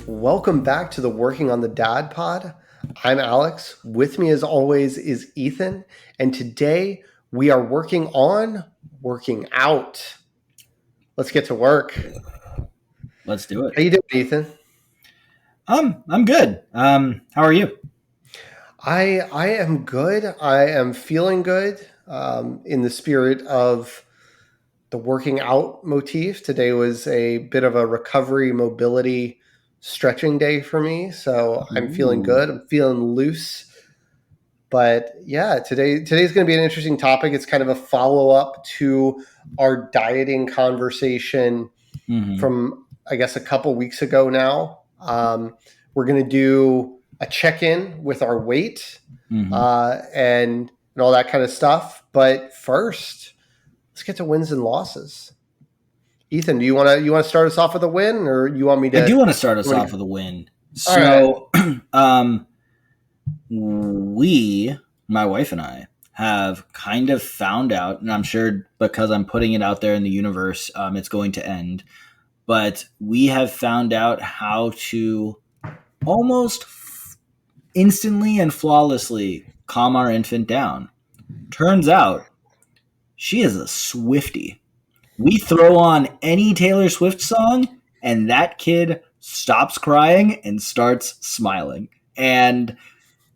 Welcome back to the Working on the Dad Pod. I'm Alex. With me, as always, is Ethan. And today we are working out. Let's get to work. Let's do How it. you doing, Ethan? I'm good. How are you? I am good. I am feeling good. In the spirit of the working out motif, today was a bit of a recovery, mobility, stretching day for me. So I'm feeling Ooh. good. I'm feeling loose. But yeah, today's going to be an interesting topic. It's kind of a follow up to our dieting conversation Mm-hmm. from, I guess, a couple weeks ago now. We're going to do a check in with our weight Mm-hmm. and all that kind of stuff. But first, let's get to wins and losses. Ethan, do you want to start us off with a win, or you want me I do to? want to start us You want off to with a win. all right. So, um, we, my wife and I, have kind of found out, and I'm sure because I'm putting it out there in the universe, it's going to end. But we have found out how to almost instantly and flawlessly calm our infant down. Turns out she is a Swiftie. We throw on any Taylor Swift song, and that kid stops crying and starts smiling. And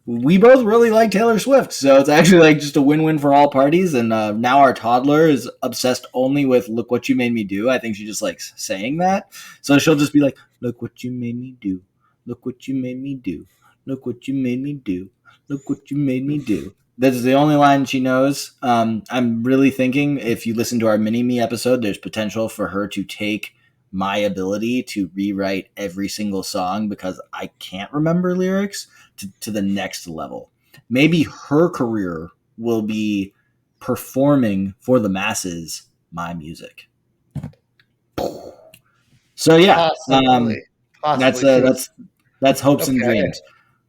we both really like Taylor Swift, so it's actually like just a win-win for all parties. And now our toddler is obsessed only with "Look What You Made Me Do." I think she just likes saying that, so she'll just be like, "Look what you made me do. Look what you made me do. Look what you made me do. Look what you made me do." That's the only line she knows. I'm really thinking if you listen to our mini me episode, there's potential for her to take my ability to rewrite every single song because I can't remember lyrics to the next level. Maybe her career will be performing for the masses my music. So yeah, Possibly, that's possibly uh, she was that's that's hopes and okay. dreams.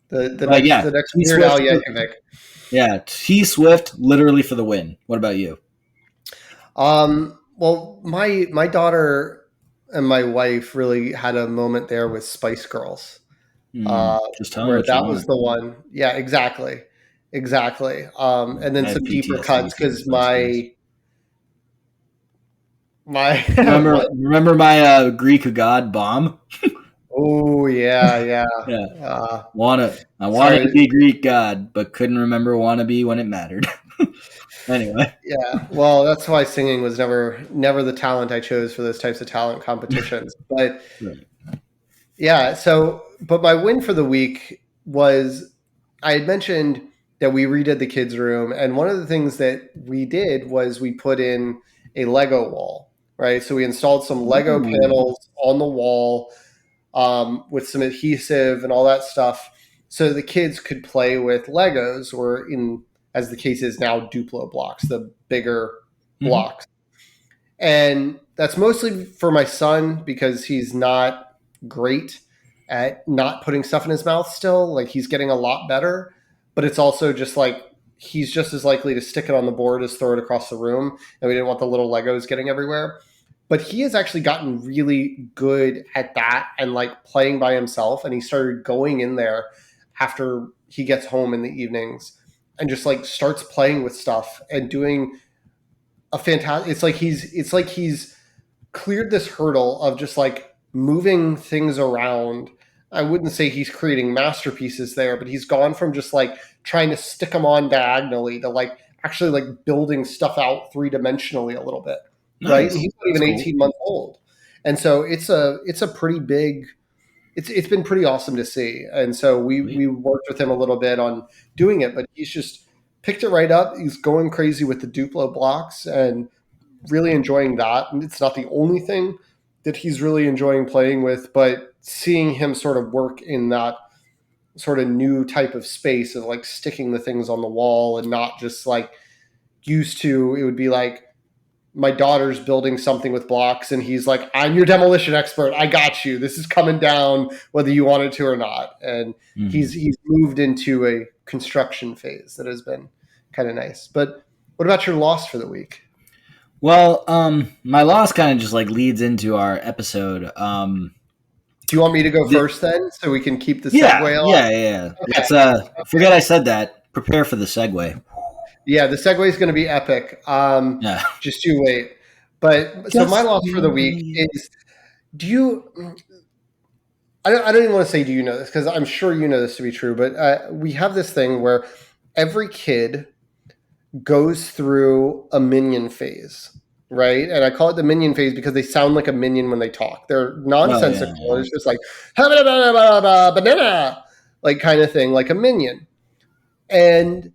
The But next yeah, the next T Weird Swift. Al Yankovic. Yeah, T Swift literally for the win. What about you? Well, my daughter and my wife really had a moment there with Spice Girls, Just tell me where what you that was want. the one. Yeah, exactly, exactly. And then I have some deeper PTSD cuts from the because Spice Girls. my Remember, what? remember my Greek god bomb? Oh yeah, yeah. Yeah, Uh, I wanted to sorry. be Greek god, but couldn't remember wannabe when it mattered. Anyway. Yeah. Well, that's why singing was never the talent I chose for those types of talent competitions. But Right. yeah, but my win for the week was I had mentioned that we redid the kids' room, and one of the things that we did was we put in a Lego wall, right? So we installed some Lego Ooh. panels on the wall with some adhesive and all that stuff, so the kids could play with Legos, or in as the case is now, Duplo blocks, the bigger Mm-hmm. blocks. And that's mostly for my son because he's not great at not putting stuff in his mouth still. Like he's getting a lot better, but it's also just like he's just as likely to stick it on the board as throw it across the room. And we didn't want the little Legos getting everywhere. But he has actually gotten really good at that and like playing by himself. And he started going in there after he gets home in the evenings and just like starts playing with stuff and doing a fantastic. It's like he's cleared this hurdle of just like moving things around. I wouldn't say he's creating masterpieces there, but he's gone from just like trying to stick them on diagonally to like actually like building stuff out three-dimensionally a little bit, right? And Nice. he's not That's even cool. 18 months old. And so it's a pretty big it's been pretty awesome to see. And so we Sweet. worked with him a little bit on doing it, but he's just picked it right up. He's going crazy with the Duplo blocks and really enjoying that. And it's not the only thing that he's really enjoying playing with, but seeing him sort of work in that sort of new type of space of like sticking the things on the wall and not just like used to, it would be like my daughter's building something with blocks and he's like, I'm your demolition expert, I got you, this is coming down whether you want it to or not. And Mm-hmm. he's moved into a construction phase that has been kind of nice. But what about your loss for the week? Well, my loss kind of just like leads into our episode. Do you want me to go The, first then, so we can keep the segue yeah, on? yeah, yeah. Okay. Let's forget I said that. Prepare for the segue. Yeah, the segue is going to be epic. Yeah. Just you wait. But so my Just loss for the you week wait. is: Do you? I don't even want to say do you know this because I'm sure you know this to be true. But we have this thing where every kid goes through a minion phase, right? And I call it the minion phase because they sound like a minion when they talk. They're Oh yeah, nonsensical. yeah. It's just like banana, like kind of thing, like a minion. And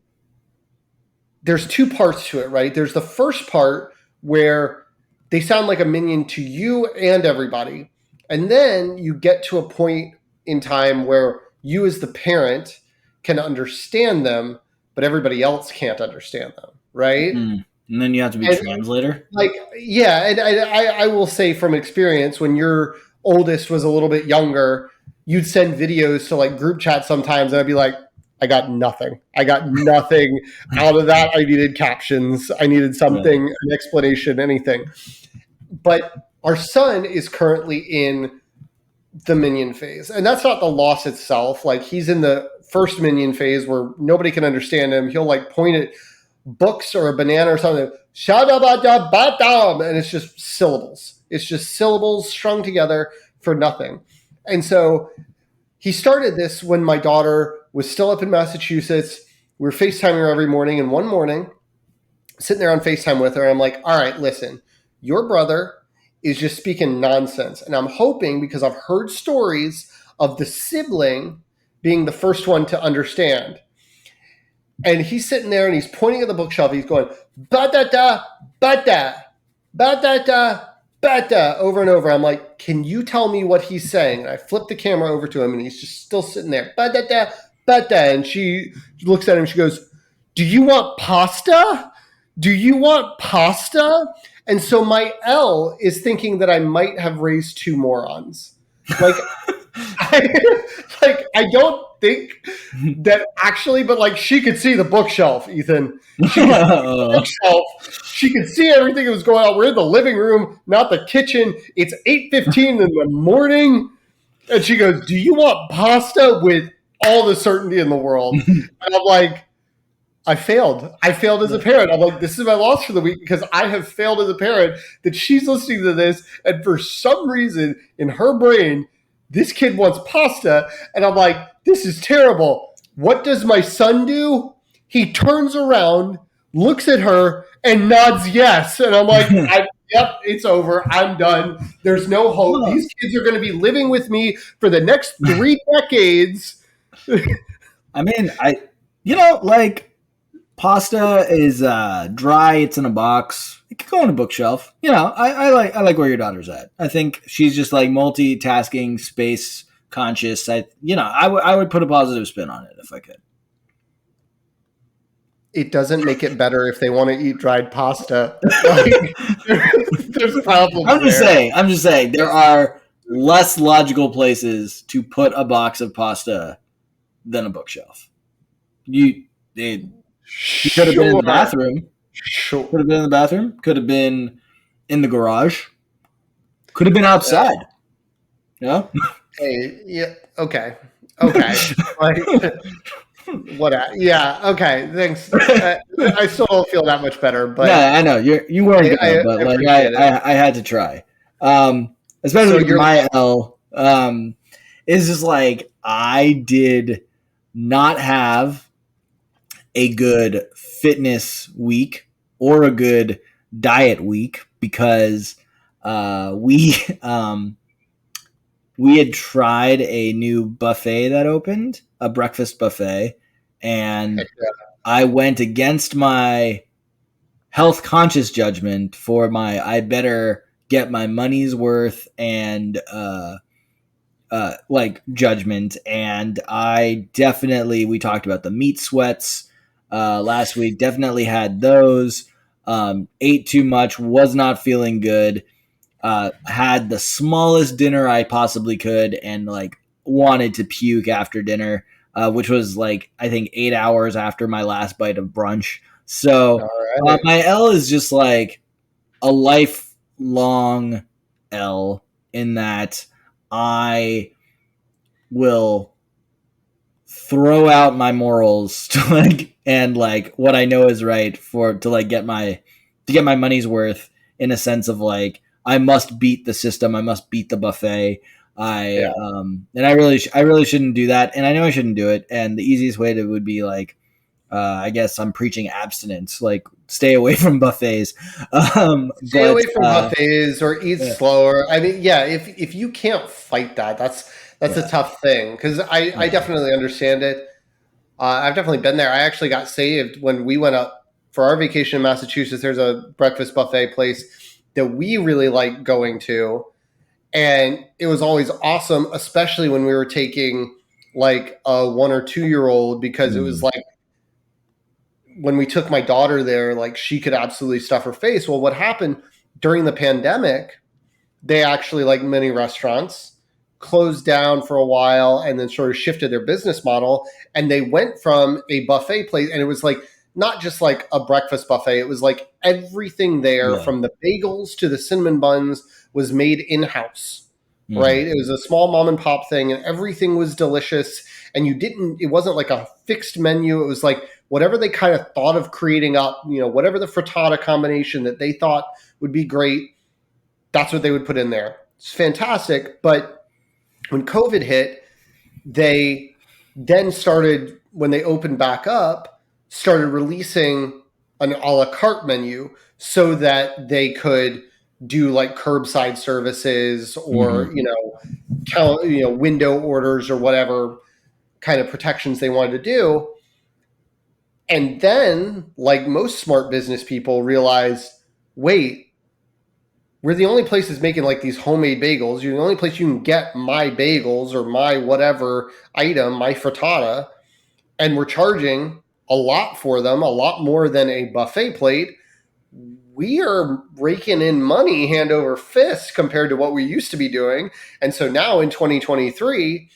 there's two parts to it, right? There's the first part where they sound like a minion to you and everybody. And then you get to a point in time where you, as the parent, can understand them, but everybody else can't understand them, right? Mm. And then you have to be And translator. like, yeah, and I will say from experience, when your oldest was a little bit younger, you'd send videos to like group chat sometimes, and I'd be like, I got nothing out of that. I needed captions. I needed Right. something, an explanation, anything. But our son is currently in the minion phase. And that's not the loss itself. Like he's in the first minion phase where nobody can understand him. He'll like point at books or a banana or something. And it's just syllables. It's just syllables strung together for nothing. And so he started this when my daughter was still up in Massachusetts. We were FaceTiming her every morning. And one morning, sitting there on FaceTime with her, I'm like, all right, listen, your brother is just speaking nonsense. And I'm hoping, because I've heard stories of the sibling being the first one to understand. And he's sitting there and he's pointing at the bookshelf. He's going, ba da da, ba da, ba da da, ba da, over and over. I'm like, can you tell me what he's saying? And I flip the camera over to him and he's just still sitting there, ba da da, ba da. And she looks at him, she goes, do you want pasta? Do you want pasta? And so my L is thinking that I might have raised two morons. Like, I don't think that actually, but like she could see the bookshelf, Ethan. She could see the bookshelf. She could see everything that was going on. We're in the living room, not the kitchen. It's 8:15 in the morning. And she goes, do you want pasta? With all the certainty in the world. And I'm like, I failed. I failed as a parent. I'm like, this is my loss for the week because I have failed as a parent that she's listening to this. And for some reason in her brain, this kid wants pasta. And I'm like, this is terrible. What does my son do? He turns around, looks at her, and nods yes. And I'm like, yep, it's over. I'm done. There's no hope. Well, These kids are going to be living with me for the next 3 decades. I mean, like pasta is dry. It's in a box. It could go on a bookshelf. I like where your daughter's at. I think she's just like multitasking, space conscious. I would put a positive spin on it if I could. It doesn't make it better if they want to eat dried pasta. Like, there's problems I'm just there. saying. I'm just saying there are less logical places to put a box of pasta than a bookshelf. You could have been in the Sure. bathroom. Sure. Could have been in the bathroom. Could have been in the garage. Could have been Yeah. outside. Yeah. Hey, yeah. Okay. Okay. Like, what? Yeah. Okay. Thanks. I still don't feel that much better, No, but I know you weren't gonna, I but like I, appreciate it. I, I had to try. So Especially with you're my L. It's just like I did not have a good fitness week or a good diet week because we we had tried a new buffet that opened, a breakfast buffet, and I went against my health conscious judgment for my I better get my money's worth and like judgment. And I definitely, we talked about the meat sweats last week, definitely had those. Ate too much, was not feeling good. Had the smallest dinner I possibly could and like wanted to puke after dinner, which was like I think 8 hours after my last bite of brunch. all So right. my L is just like a lifelong L in that I will throw out my morals to like and like what I know is right for to like get my money's worth in a sense of like I must beat the system, I must beat the buffet. Yeah. And I really shouldn't do that, and I know I shouldn't do it. And the easiest way to would be like I guess I'm preaching abstinence, like stay away from buffets. Stay But away from buffets or eat yeah, slower. I mean, yeah, if you can't fight that, that's a yeah, tough thing because I yeah. definitely understand it. I've definitely been there. I actually got saved when we went up for our vacation in Massachusetts. There's a breakfast buffet place that we really like going to, and it was always awesome, especially when we were taking like a 1 or 2 year old because it was Mm, like when we took my daughter there, like she could absolutely stuff her face. Well, what happened during the pandemic, they actually, like many restaurants, closed down for a while and then sort of shifted their business model. And they went from a buffet place, and it was like not just like a breakfast buffet, it was like everything there yeah. from the bagels to the cinnamon buns was made in house. Mm, Right? It was a small mom and pop thing, and everything was delicious. And it wasn't like a fixed menu. It was like whatever they kind of thought of creating up, whatever the frittata combination that they thought would be great, that's what they would put in there. It's fantastic. But when COVID hit, they then started, when they opened back up, started releasing an a la carte menu so that they could do like curbside services or, hmm window orders or whatever kind of protections they wanted to do. And then, like most smart business people, realized, wait, we're the only place that's making like these homemade bagels. You're the only place you can get my bagels or my whatever item, my frittata, and we're charging a lot for them, a lot more than a buffet plate. We are raking in money hand over fist compared to what we used to be doing. And so now in 2023,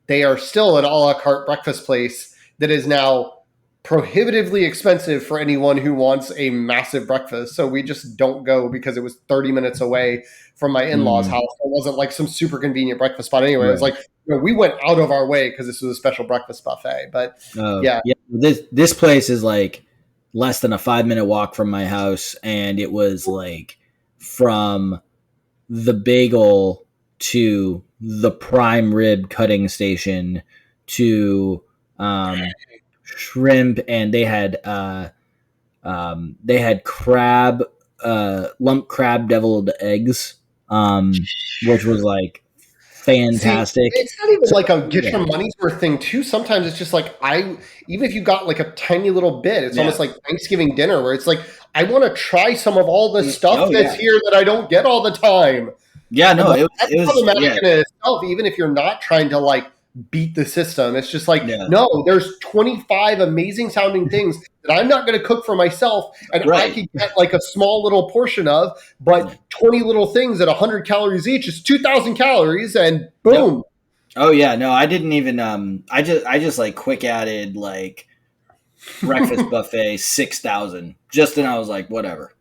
they are still an a la carte breakfast place that is now prohibitively expensive for anyone who wants a massive breakfast. So we just don't go because it was 30 minutes away from my in-laws' mm, house. It wasn't like some super convenient breakfast spot anyway. It was right. like, we went out of our way because this was a special breakfast buffet. But Oh yeah, yeah, this place is like less than a 5 minute walk from my house, and it was like from the bagel to the prime rib cutting station to shrimp, and they had crab lump crab deviled eggs, which was like see, fantastic. it's not even So like a get yeah, your money's worth thing too. Sometimes it's just like even if you got like a tiny little bit, it's almost yeah, like Thanksgiving dinner where it's like I want to try some of all the stuff oh that's yeah, here that I don't get all the time. yeah. And No, like that's it was problematic yeah, in itself, even if you're not trying to like beat the system. It's just like, yeah, no, there's 25 amazing sounding things that I'm not going to cook for myself, and I right. could get like a small little portion of, Yeah. but 20 little things at 100 calories each is 2,000 calories, and Yep. boom. Oh yeah, no, I didn't even I just like quick added like breakfast buffet 6,000. Just and I was like whatever.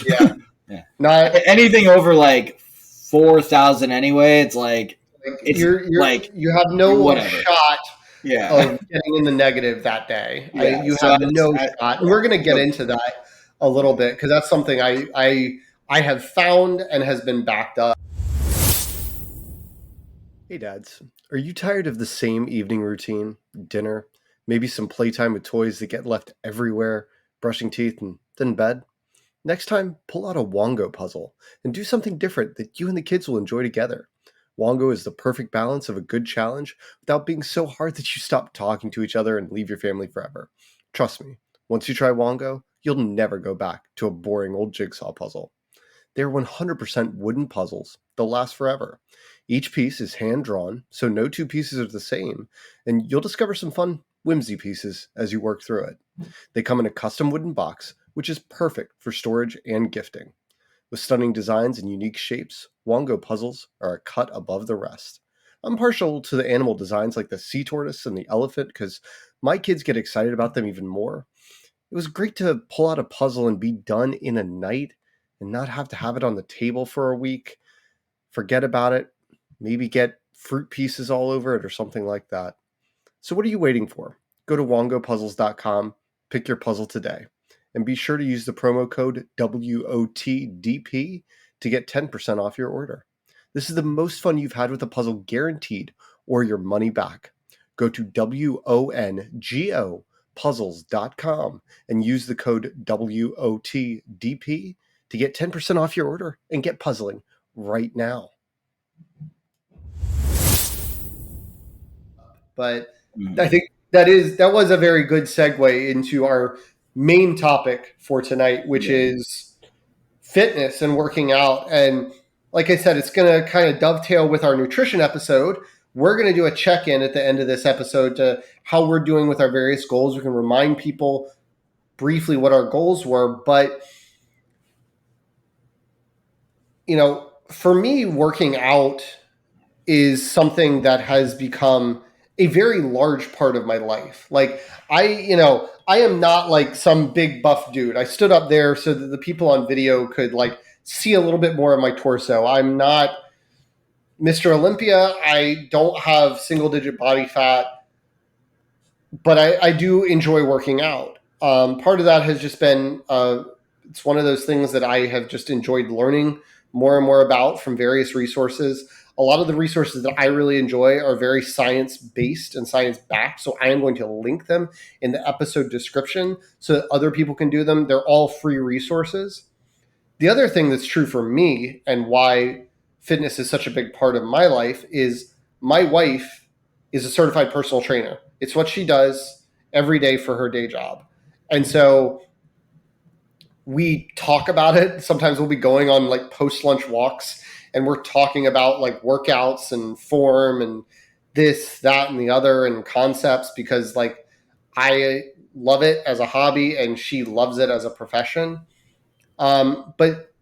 Yeah, Yeah. not Anything over like 4,000 anyway, it's like like it's like you have no whatever. shot Yeah. of getting in the negative that day. Yeah. You So have no shot, and yeah. we're going to get So into that a little bit because that's something I have found and has been backed up. Hey, dads, are you tired of the same evening routine? Dinner, maybe some playtime with toys that get left everywhere, brushing teeth, and then bed? Next time, pull out a Wongo puzzle and do something different that you and the kids will enjoy together. Wongo is the perfect balance of a good challenge without being so hard that you stop talking to each other and leave your family forever. Trust me, once you try Wongo, you'll never go back to a boring old jigsaw puzzle. They're 100% wooden puzzles. They'll last forever. Each piece is hand drawn, so no two pieces are the same, and you'll discover some fun whimsy pieces as you work through it. They come in a custom wooden box, which is perfect for storage and gifting. With stunning designs and unique shapes, Wongo puzzles are a cut above the rest. I'm partial to the animal designs like the sea tortoise and the elephant because my kids get excited about them even more. It was great to pull out a puzzle and be done in a night and not have to have it on the table for a week, forget about it. maybe get fruit pieces all over it or something like that. So, what are you waiting for? Go to wongopuzzles.com, pick your puzzle today, and be sure to use the promo code WOTDP to get 10% off your order. This is the most fun you've had with a puzzle guaranteed, or your money back. Go to WONGO puzzles.com and use the code WOTDP to get 10% off your order and get puzzling right now. But I think that was a very good segue into our main topic for tonight, which Yeah. is fitness and working out. And like I said, it's going to kind of dovetail with our nutrition episode. We're going to do a check-in at the end of this episode to how we're doing with our various goals. We can remind people briefly what our goals were, but for me, working out is something that has become a very large part of my life. Like I am not like some big buff dude. I stood up there so that the people on video could like see a little bit more of my torso. I'm not Mr. Olympia. I don't have single digit body fat, but I do enjoy working out. Part of that has just been it's one of those things that I have just enjoyed learning more and more about from various resources. A lot of the resources that I really enjoy are very science based and science backed. So I am going to link them in the episode description so that other people can do them. They're all free resources. The other thing that's true for me and why fitness is such a big part of my life is my wife is a certified personal trainer. It's what she does every day for her day job. And so we talk about it. Sometimes we'll be going on like post lunch walks and we're talking about like workouts and form and this, that, and the other and concepts because like I love it as a hobby and she loves it as a profession. But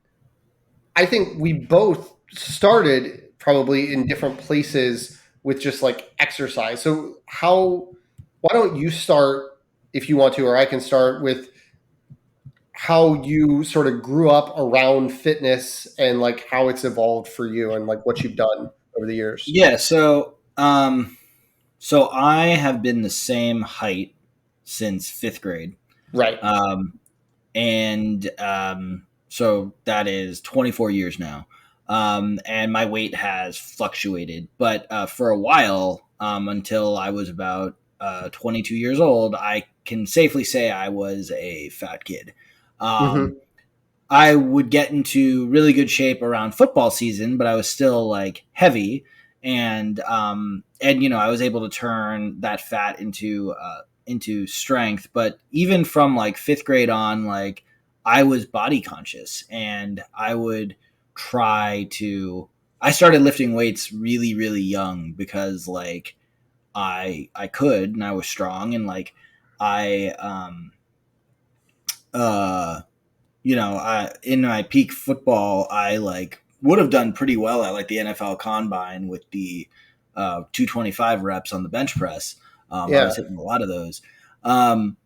I think we both started probably in different places with just like exercise. So why don't you start if you want to, or I can start with how you sort of grew up around fitness and like how it's evolved for you and like what you've done over the years. Yeah. So I have been the same height since fifth grade. Right. Um, and so that is 24 years now. And my weight has fluctuated, but for a while, until I was about 22 years old, I can safely say I was a fat kid. Um, Mm-hmm. I would get into really good shape around football season, but I was still like heavy, and I was able to turn that fat into strength. But even from like fifth grade on, like I was body conscious, and I would try to. I started lifting weights really really young because like I could and I was strong and like I uh in my peak football, I like would have done pretty well at like the NFL Combine with the 225 reps on the bench press. I Yeah. was hitting a lot of those. Um,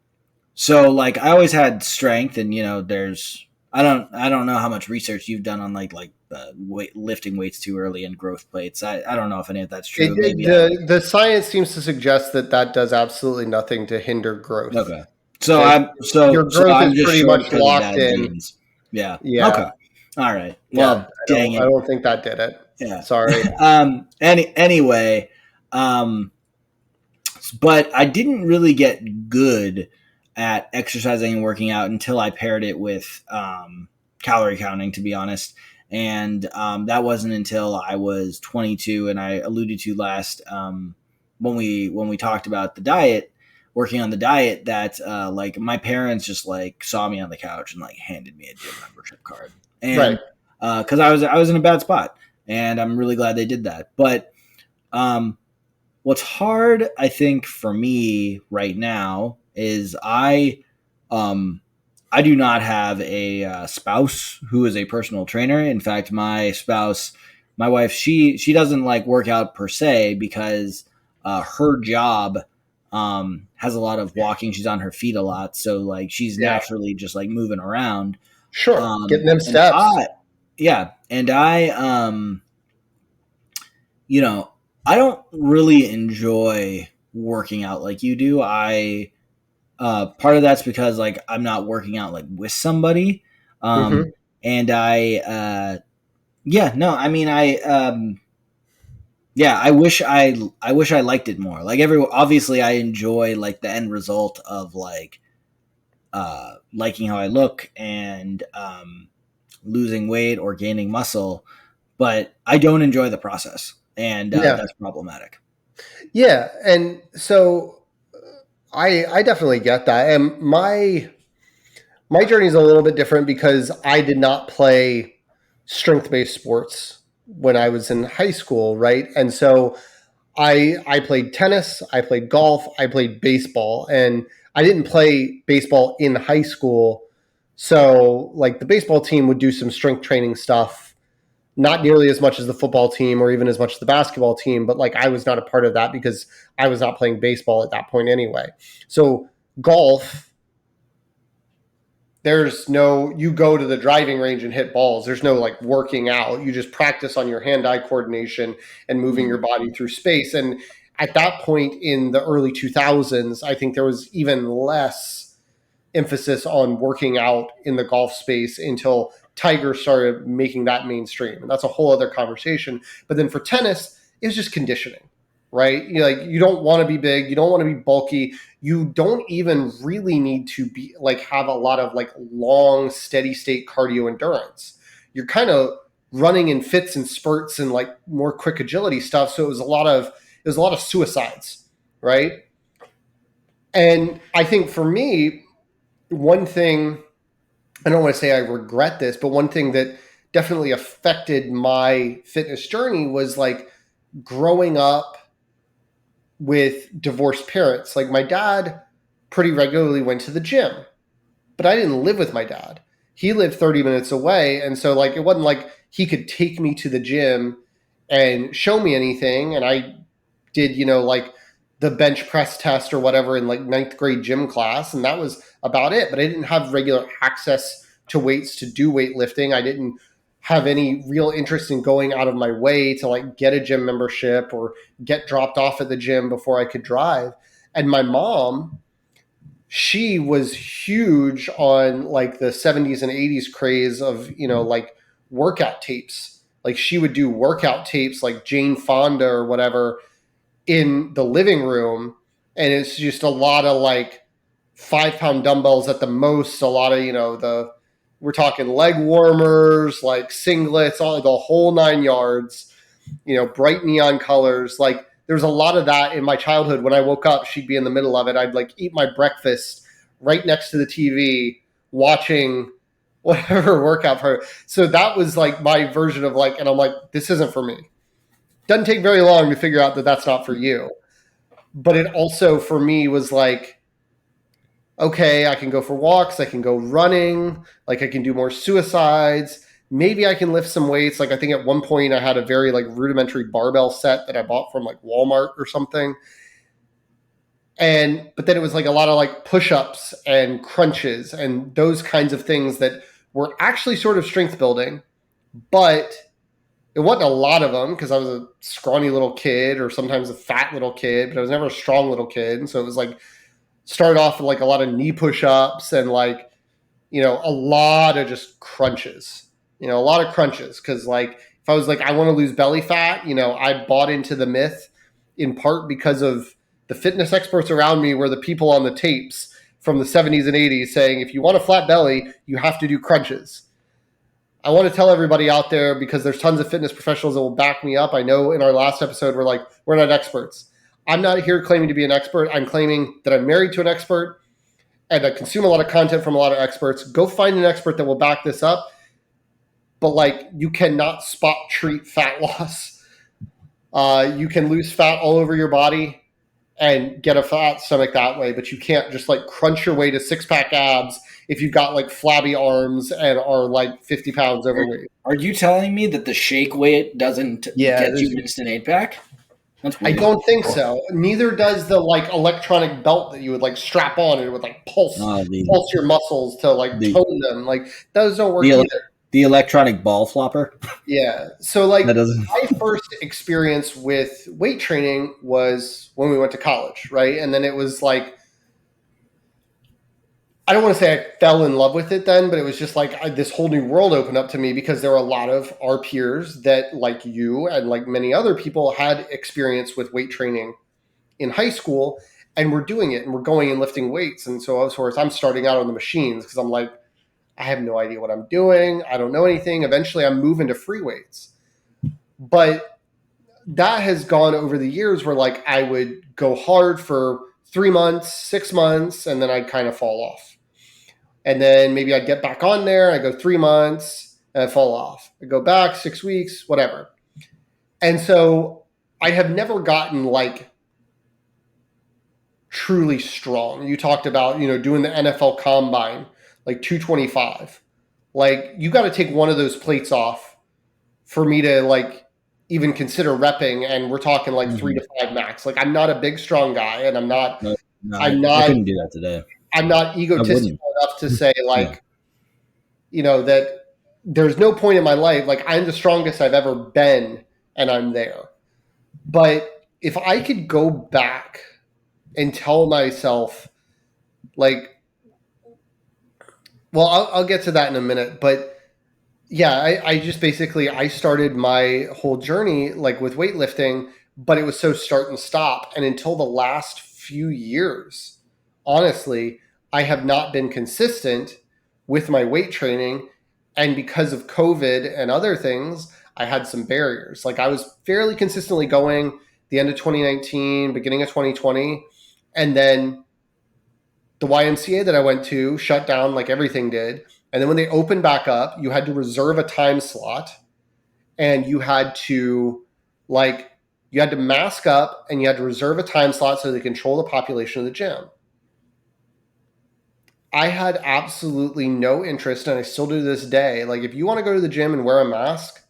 so like I always had strength, and there's I don't know how much research you've done on lifting weights too early and growth plates. I don't know if any of that's true. Maybe I The science seems to suggest that that does absolutely nothing to hinder growth. okay. So That I'm so your so growth is I'm just pretty short much because of locked bad in. genes. Yeah. Yeah. Okay. All right. Yeah. Well, dang I it. don't think that did it. Yeah. Sorry. Anyway, um, but I didn't really get good at exercising and working out until I paired it with calorie counting, to be honest. And that wasn't until I was 22, and I alluded to last when we talked about the diet, working on the diet, that like my parents just like saw me on the couch and like handed me a gym membership card, Right. and because I was in a bad spot, and I'm really glad they did that. But um, what's hard, I think, for me right now is um, I do not have a spouse who is a personal trainer. In fact, my spouse, my wife, she doesn't like work out per se because her job has a lot of walking. She's on her feet a lot, so like she's Yeah. naturally just like moving around. Sure. Getting them And steps. I, yeah, and I you know, I don't really enjoy working out like you do. I part of that's because like I'm not working out like with somebody, Hmm. and yeah, no, I mean yeah, I wish I liked it more. Like every obviously I enjoy like the end result of like liking how I look and losing weight or gaining muscle, but I don't enjoy the process, and Yeah. that's problematic. Yeah. And so I definitely get that. And my journey is a little bit different because I did not play strength based sports when I was in high school, right? And so I played tennis, I played golf, I played baseball, and I didn't play baseball in high school. So like the baseball team would do some strength training stuff, not nearly as much as the football team or even as much as the basketball team, but like I was not a part of that because I was not playing baseball at that point anyway. So golf, there's no, you go to the driving range and hit balls. There's no like working out. You just practice on your hand-eye coordination and moving your Mm. body through space. And at that point in the early 2000s, I think there was even less emphasis on working out in the golf space until Tiger started making that mainstream. And that's a whole other conversation. But then for tennis, it was just conditioning, right? You like you don't want to be big, you don't want to be bulky, you don't even really need to be like have a lot of like long steady state cardio endurance. You're kind of running in fits and spurts and like more quick agility stuff. So it was a lot of suicides, right? And I think for me, one thing, I don't want to say I regret this, but one thing that definitely affected my fitness journey was like growing up with divorced parents. Like my dad pretty regularly went to the gym, but I didn't live with my dad. He lived 30 minutes away. And so like it wasn't like he could take me to the gym and show me anything. And I did, like the bench press test or whatever in like ninth grade gym class. And that was about it. But I didn't have regular access to weights to do weightlifting. I didn't have any real interest in going out of my way to like get a gym membership or get dropped off at the gym before I could drive. And my mom, she was huge on like the 70s and 80s craze of, like workout tapes. Like she would do workout tapes like Jane Fonda or whatever in the living room. And it's just a lot of like 5 pound dumbbells at the most, a lot of, we're talking leg warmers, like singlets, all the whole 9 yards, bright neon colors. Like there's a lot of that in my childhood. When I woke up, she'd be in the middle of it. I'd like eat my breakfast right next to the TV, watching whatever workout for her. So that was like my version of like, and I'm like, this isn't for me. Doesn't take very long to figure out that that's not for you. But it also for me was like, okay, I can go for walks, I can go running, like I can do more suicides. Maybe I can lift some weights. Like I think at one point I had a very like rudimentary barbell set that I bought from like Walmart or something. And but then it was like a lot of like push-ups and crunches and those kinds of things that were actually sort of strength building, but it wasn't a lot of them because I was a scrawny little kid or sometimes a fat little kid, but I was never a strong little kid. And so it was like started off with like a lot of knee push-ups and like, a lot of just crunches, a lot of crunches. Cause like if I was like, I want to lose belly fat, I bought into the myth in part because of the fitness experts around me were the people on the tapes from the 70s and 80s saying, if you want a flat belly, you have to do crunches. I want to tell everybody out there because there's tons of fitness professionals that will back me up. I know in our last episode, we're like, we're not experts. I'm not here claiming to be an expert. I'm claiming that I'm married to an expert and I consume a lot of content from a lot of experts. Go find an expert that will back this up. But like, you cannot spot treat fat loss. You can lose fat all over your body and get a fat stomach that way, but you can't just like crunch your way to 6 pack abs if you've got like flabby arms and are like 50 pounds overweight. Are you telling me that the shake weight doesn't Yeah, get you an instant 8 pack? That's I weird. don't think so. Neither does the like electronic belt that you would like strap on and it would like pulse Uh, the pulse your muscles to like the tone them. Like those don't the work either. The electronic ball flopper. Yeah. So That like doesn't. my first experience with weight training was when we went to college, right? And then it was like I don't want to say I fell in love with it then, but it was just like this whole new world opened up to me because there were a lot of our peers that, like you and like many other people, had experience with weight training in high school, and we're doing it and we're going and lifting weights. And so, of course, I'm starting out on the machines because I'm like, I have no idea what I'm doing. I don't know anything. Eventually, I'm moving to free weights. But that has gone over the years where like I would go hard for 3 months, 6 months, and then I'd kind of fall off. And then maybe I'd get back on there. I go 3 months and I fall off. I go back 6 weeks, whatever. And so I have never gotten like truly strong. You talked about, doing the NFL combine, like 225. Like you got to take one of those plates off for me to like even consider repping, and we're talking like 3 Mhm. to 5 max. Like I'm not a big strong guy, and No, no, I'm I not couldn't do that today. I'm not I wouldn't. egotistical enough to say Yeah. like, that there's no point in my life like I'm the strongest I've ever been and I'm there. But if I could go back and tell myself like, well, I'll get to that in a minute, but yeah, I just basically I started my whole journey like with weightlifting, but it was so start and stop. And until the last few years, honestly, I have not been consistent with my weight training. And because of COVID and other things, I had some barriers. Like I was fairly consistently going the end of 2019, beginning of 2020, and then the YMCA that I went to shut down like everything did. And then when they opened back up, you had to reserve a time slot, and like you had to mask up and you had to reserve a time slot so they control the population of the gym. I had absolutely no interest, and I still do to this day. Like if you want to go to the gym and wear a mask,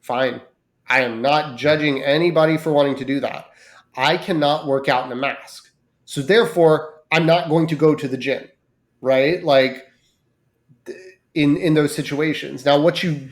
fine. I am not judging anybody for wanting to do that. I cannot work out in a mask. So therefore, I'm not going to go to the gym, right? Like in those situations. Now, what you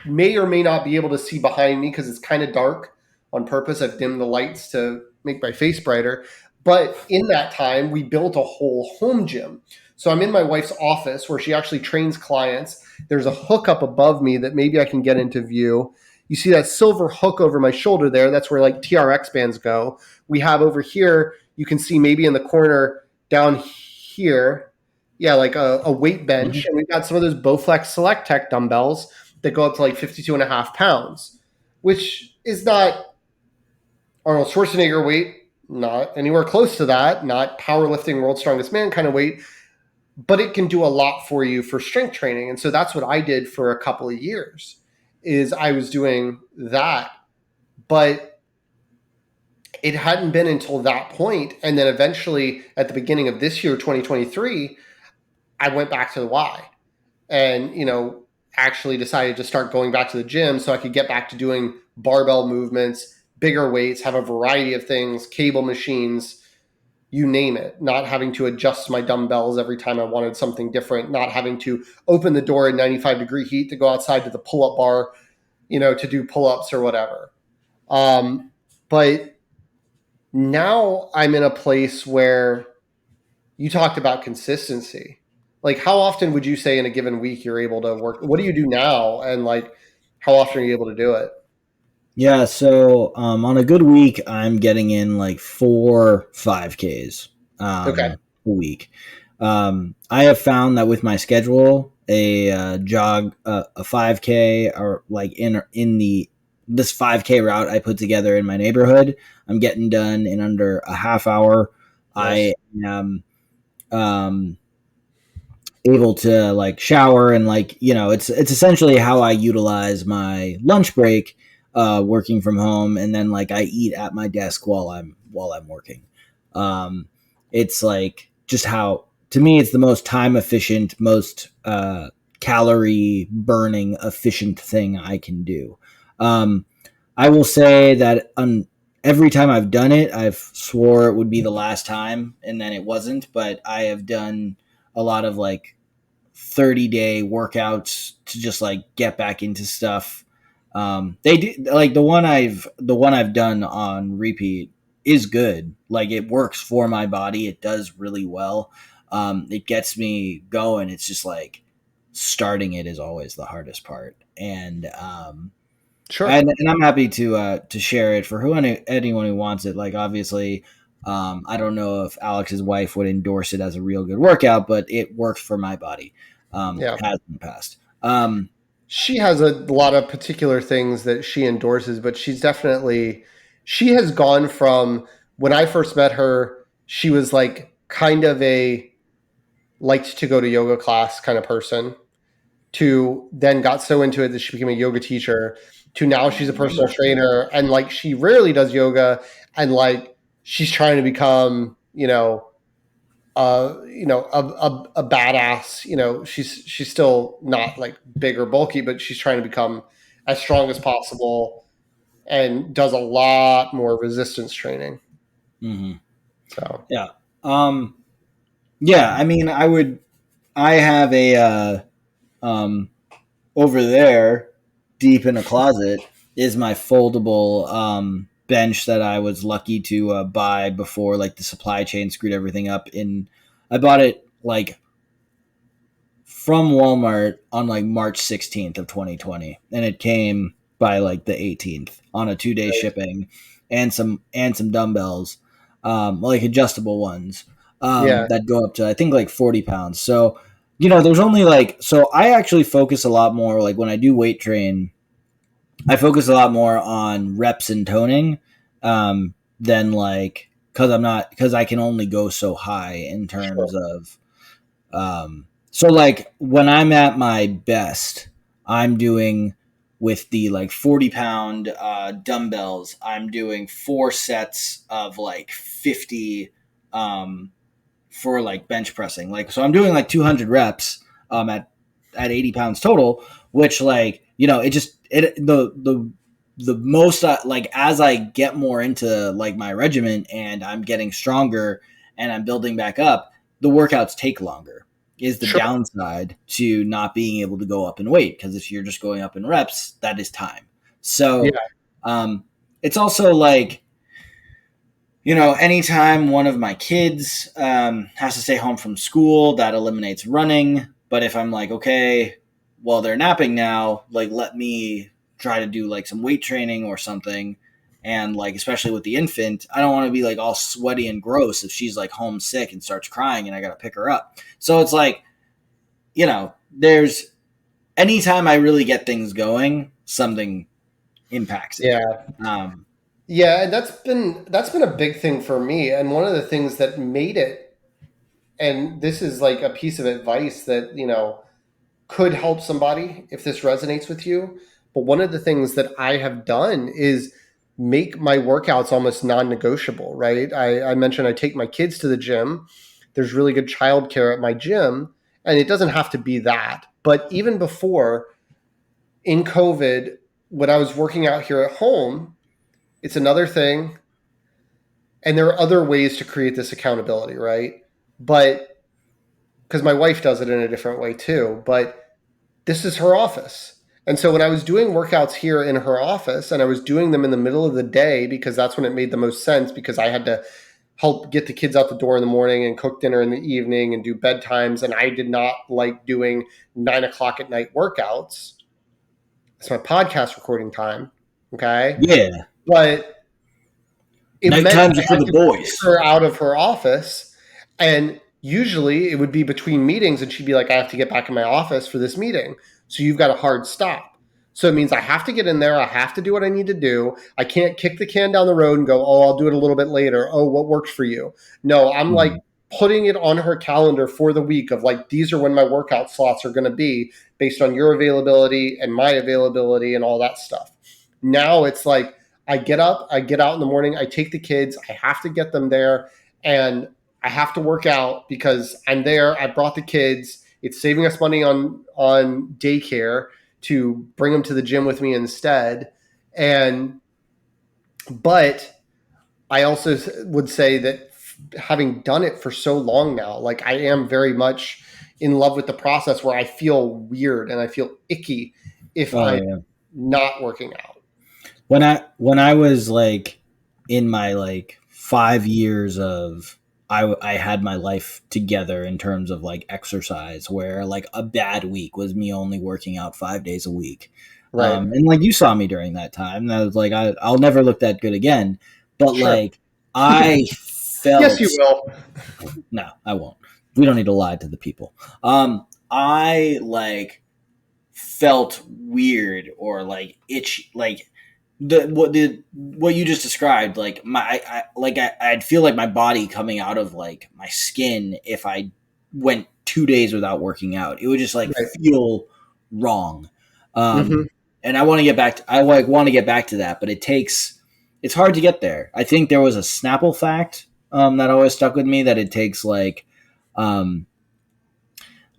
may or may not be able to see behind me because it's kind of dark on purpose. I've dimmed the lights to make my face brighter. But in that time, we built a whole home gym. So I'm in my wife's office where she actually trains clients. There's a hook up above me that maybe I can get into view. You see that silver hook over my shoulder there? That's where like TRX bands go. We have over here, you can see maybe in the corner down here, yeah, like a weight bench. Mhm. And we've got some of those Bowflex Select Tech dumbbells that go up to like 52 and a half pounds, which is not Arnold Schwarzenegger weight, not anywhere close to that, not powerlifting world's strongest man kind of weight, but it can do a lot for you for strength training. And so that's what I did for a couple of years is I was doing that, but it hadn't been until that point. And then eventually at the beginning of this year, 2023, I went back to the Y and actually decided to start going back to the gym so I could get back to doing barbell movements, bigger weights, have a variety of things, cable machines, you name it, not having to adjust my dumbbells every time I wanted something different, not having to open the door in 95-degree heat to go outside to the pull-up bar, to do pull-ups or whatever. But now I'm in a place where you talked about consistency. Like, how often would you say in a given week you're able to work? What do you do now? And like, how often are you able to do it? Yeah, so on a good week, I'm getting in like 4 5Ks Okay. a week. I have found that with my schedule, a jog, a 5K, or like in the this 5K route I put together in my neighborhood, I'm getting done in under a half hour. Nice. I am um, able to like shower and like it's essentially how I utilize my lunch break, working from home, and then like I eat at my desk while I'm working. um it's like just how, to me, it's the most time efficient, most calorie burning efficient thing I can do. I will say that every time I've done it, I've swore it would be the last time, and then it wasn't. But I have done a lot of like 30-day workouts to just like get back into stuff. They do like the one I've done on repeat is good. Like it works for my body. It does really well. It gets me going. It's just like starting it is always the hardest part. Sure. And I'm happy to share it for anyone who wants it. Like obviously, I don't know if Alex's wife would endorse it as a real good workout, but it works for my body. Yeah. Has in the past. She has a lot of particular things that she endorses, but she has gone from when I first met her, she was like kind of a liked to go to yoga class kind of person, to then got so into it that she became a yoga teacher, to now she's a personal trainer and like she rarely does yoga, and like she's trying to become, a badass. She's still not like big or bulky, but she's trying to become as strong as possible and does a lot more resistance training. Mhm. So Yeah. Um, yeah. I mean, I would. I have a um, over there, deep in a closet, is my foldable bench that I was lucky to buy before like the supply chain screwed everything up. I bought it like from Walmart on like March 16th of 2020, and it came by like the 18th on a 2 day shipping, and some dumbbells, like adjustable ones, yeah, that go up to I think like 40 pounds. So there's only like so I actually focus a lot more like when I do weight train. I focus a lot more on reps and toning, than like because I can only go so high in sure, terms of so like when I'm at my best, I'm doing with the like 40-pound dumbbells, I'm doing 4 sets of like 50 um, for like bench pressing. Like so I'm doing like 200 reps at 80 pounds total, which like it just it the most like as I get more into like my regimen and I'm getting stronger and I'm building back up, the workouts take longer is the sure, downside to not being able to go up in weight, because if you're just going up in reps, that is time. So yeah, um, it's also like anytime one of my kids has to stay home from school, that eliminates running. But if I'm like, okay, well, they're napping now, like, let me try to do like some weight training or something. And like, especially with the infant, I don't want to be like all sweaty and gross if she's like homesick and starts crying and I got to pick her up. So it's like, there's anytime I really get things going, something impacts it. yeah. Um, Yeah, and that's been a big thing for me. And one of the things that made it, and this is like a piece of advice that, could help somebody if this resonates with you. But one of the things that I have done is make my workouts almost non-negotiable, right? I mentioned I take my kids to the gym. There's really good childcare at my gym, and it doesn't have to be that. But even before, in COVID, when I was working out here at home, it's another thing. And there are other ways to create this accountability, right? But because my wife does it in a different way too. But this is her office. And so when I was doing workouts here in her office, and I was doing them in the middle of the day because that's when it made the most sense, because I had to help get the kids out the door in the morning and cook dinner in the evening and do bedtimes. And I did not like doing 9 o'clock at night workouts. It's my podcast recording time. Okay. yeah, But it night meant times I are for had the to kick boys. her out of her office. And usually it would be between meetings, and she'd be like, I have to get back in my office for this meeting. So you've got a hard stop. So it means I have to get in there. I have to do what I need to do. I can't kick the can down the road and go, oh, I'll do it a little bit later. Oh, what works for you? No, I'm like Mhm. putting it on her calendar for the week of like, these are when my workout slots are going to be based on your availability and my availability and all that stuff. Now it's like, I get up, I get out in the morning, I take the kids, I have to get them there, and I have to work out because I'm there. I brought the kids. It's saving us money on daycare to bring them to the gym with me instead. And but I also would say that having done it for so long now, like I am very much in love with the process where I feel weird and I feel icky if Oh I'm yeah. not working out. When I was like in my like 5 years of I had my life together in terms of like exercise, where like a bad week was me only working out 5 days a week. Right. And like you saw me during that time, and I was like, I'll never look that good again. But Sure. like I Yes, you felt will. no, I won't. We don't need to lie to the people. I like felt weird or like itchy, like what you just described. Like I'd feel like my body coming out of like my skin if I went 2 days without working out. It would just like Right. feel wrong. Hmm. And I want to get back. I like want to get back to that, but it's hard to get there. I think there was a Snapple fact that always stuck with me that it takes um,